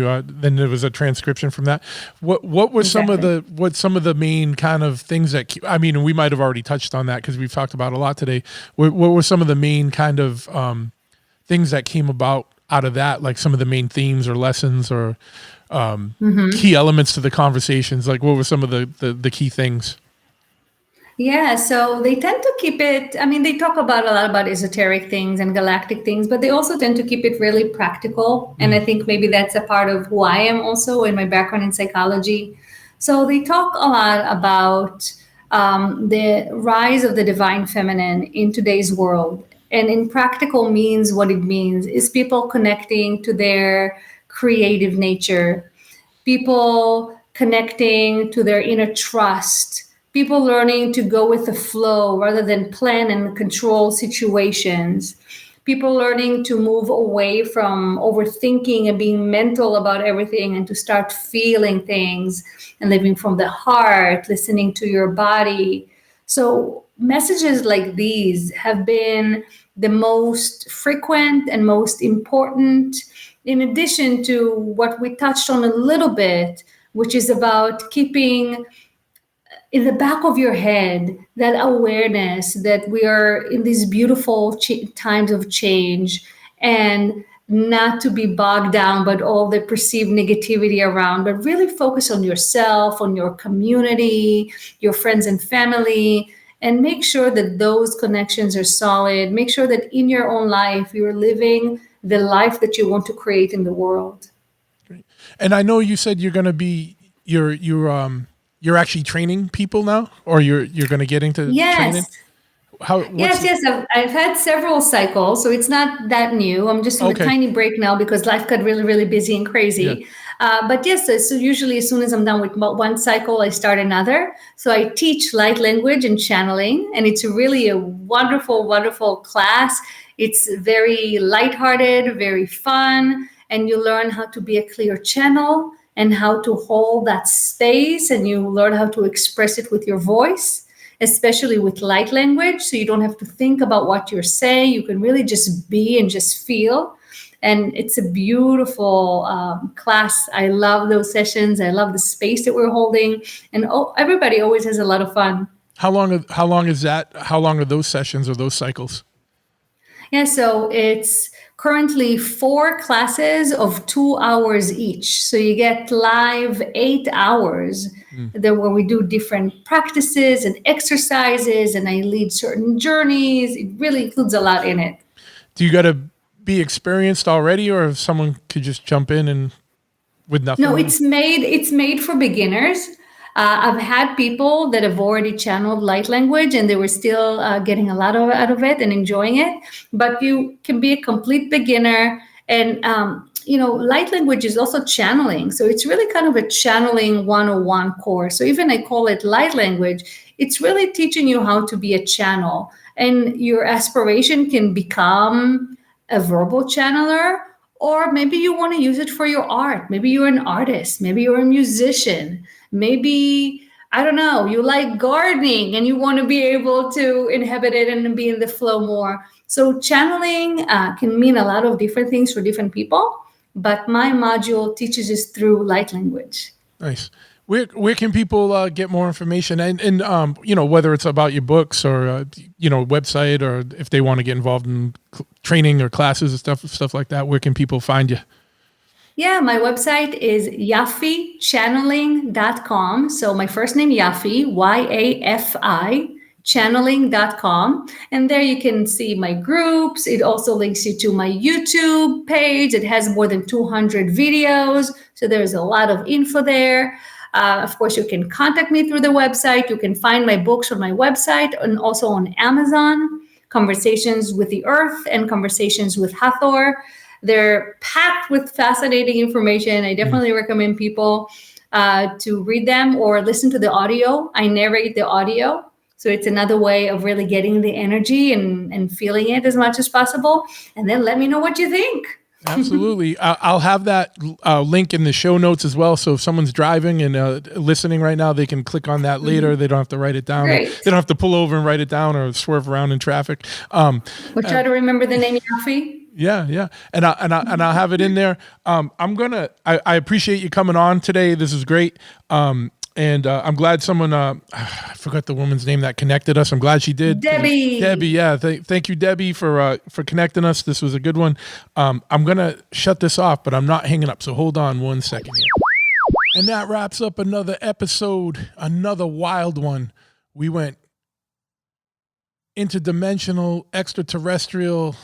then there was a transcription from that. What were some of the main kind of things that, we might have already touched on that because we've talked about a lot today. What were some of the main kind of things that came out of that, like some of the main themes or lessons or key elements to the conversations? Like what were some of the key things? Yeah, so they tend to keep it, I mean, they talk about a lot about esoteric things and galactic things, but they also tend to keep it really practical. And I think maybe that's a part of who I am also in my background in psychology. So they talk a lot about the rise of the divine feminine in today's world. And in practical means, what it means is people connecting to their creative nature, people connecting to their inner trust, people learning to go with the flow rather than plan and control situations, people learning to move away from overthinking and being mental about everything and to start feeling things and living from the heart, listening to your body. So messages like these have been the most frequent and most important, in addition to what we touched on a little bit, which is about keeping in the back of your head that awareness that we are in these beautiful times of change, and not to be bogged down by all the perceived negativity around, but really focus on yourself, on your community, your friends and family, and make sure that those connections are solid. Make sure that in your own life, you're living the life that you want to create in the world. Great. And I know you said you're going to be, you're actually training people now, or you're going to get into training? Yes. I've had several cycles, so it's not that new. I'm just on a tiny break now because life got really, really busy and crazy. But yes, so usually as soon as I'm done with one cycle, I start another. So I teach light language and channeling, and it's really a wonderful, wonderful class. It's very lighthearted, very fun, and you learn how to be a clear channel and how to hold that space, and you learn how to express it with your voice, especially with light language. So you don't have to think about what you're saying. You can really just be and just feel. And it's a beautiful class. I love those sessions. I love the space that we're holding. And everybody always has a lot of fun. How long is that? How long are those sessions or those cycles? Yeah, so it's currently 4 classes of 2 hours each. So you get live 8 hours there where we do different practices and exercises, and I lead certain journeys. It really includes a lot in it. Do you got to be experienced already, or if someone could just jump in and with nothing? No, it's made for beginners. I've had people that have already channeled light language and they were still getting a lot out of it and enjoying it. But you can be a complete beginner. And, light language is also channeling. So it's really kind of a channeling 101 course. So even I call it light language, it's really teaching you how to be a channel. And your aspiration can become a verbal channeler, or maybe you want to use it for your art. Maybe you're an artist. Maybe you're a musician. Maybe, I don't know, you like gardening and you want to be able to inhabit it and be in the flow more. So channeling can mean a lot of different things for different people, but my module teaches us through light language. Nice. Where can people get more information? And whether it's about your books or, website, or if they want to get involved in training or classes and stuff like that, where can people find you? Yeah, my website is yafichanneling.com. So my first name, Yafi, Yafi, channeling.com. And there you can see my groups. It also links you to my YouTube page. It has more than 200 videos. So there's a lot of info there. Of course, you can contact me through the website. You can find my books on my website and also on Amazon, Conversations with the Earth and Conversations with Hathor. They're packed with fascinating information. I definitely recommend people to read them or listen to the audio. I narrate the audio. So it's another way of really getting the energy and feeling it as much as possible. And then let me know what you think. Absolutely. I'll have that link in the show notes as well. So if someone's driving and listening right now, they can click on that later. They don't have to write it down. They don't have to pull over and write it down or swerve around in traffic. We'll try to remember the name Yafi. Yeah. And I'll have it in there. I appreciate you coming on today. This is great. And I'm glad someone, I forgot the woman's name that connected us. I'm glad she did. Debbie, yeah. Thank you, Debbie, for connecting us. This was a good one. I'm going to shut this off, but I'm not hanging up. So hold on 1 second here. And that wraps up another episode, another wild one. We went interdimensional, extraterrestrial,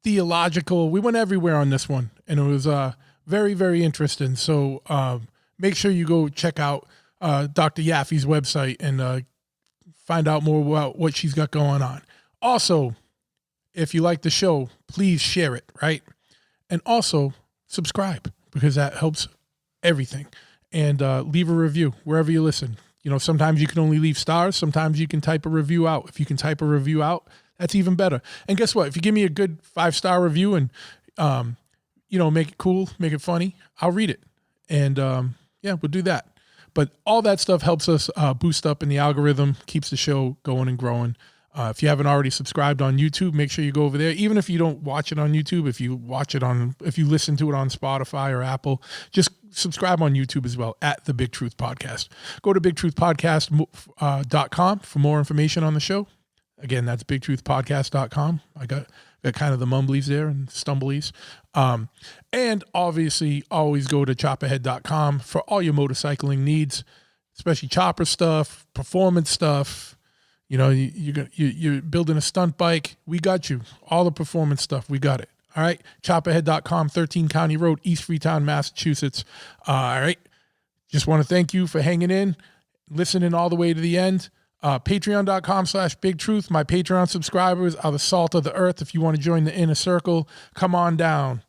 theological. We went everywhere on this one, and it was very, very interesting. So make sure you go check out Dr. Yafi's website and find out more about what she's got going on. Also, if you like the show, please share it, right? And also subscribe, because that helps everything. And leave a review wherever you listen. You know, sometimes you can only leave stars. Sometimes you can type a review out. If you can type a review out, that's even better. And guess what? If you give me a good 5-star review and, make it cool, make it funny, I'll read it. And we'll do that. But all that stuff helps us boost up in the algorithm, keeps the show going and growing. If you haven't already subscribed on YouTube, make sure you go over there. Even if you don't watch it on YouTube, if you listen to it on Spotify or Apple, just subscribe on YouTube as well at The Big Truth Podcast. Go to bigtruthpodcast.com for more information on the show. Again, that's bigtruthpodcast.com. I got kind of the mumblies there and stumblies. And obviously, always go to chopperhead.com for all your motorcycling needs, especially chopper stuff, performance stuff. You know, you're building a stunt bike. We got you. All the performance stuff, we got it. All right. Chopperhead.com, 13 County Road, East Freetown, Massachusetts. All right. Just want to thank you for hanging in, listening all the way to the end. Patreon.com/bigtruth. My Patreon subscribers are the salt of the earth. If you want to join the inner circle, come on down.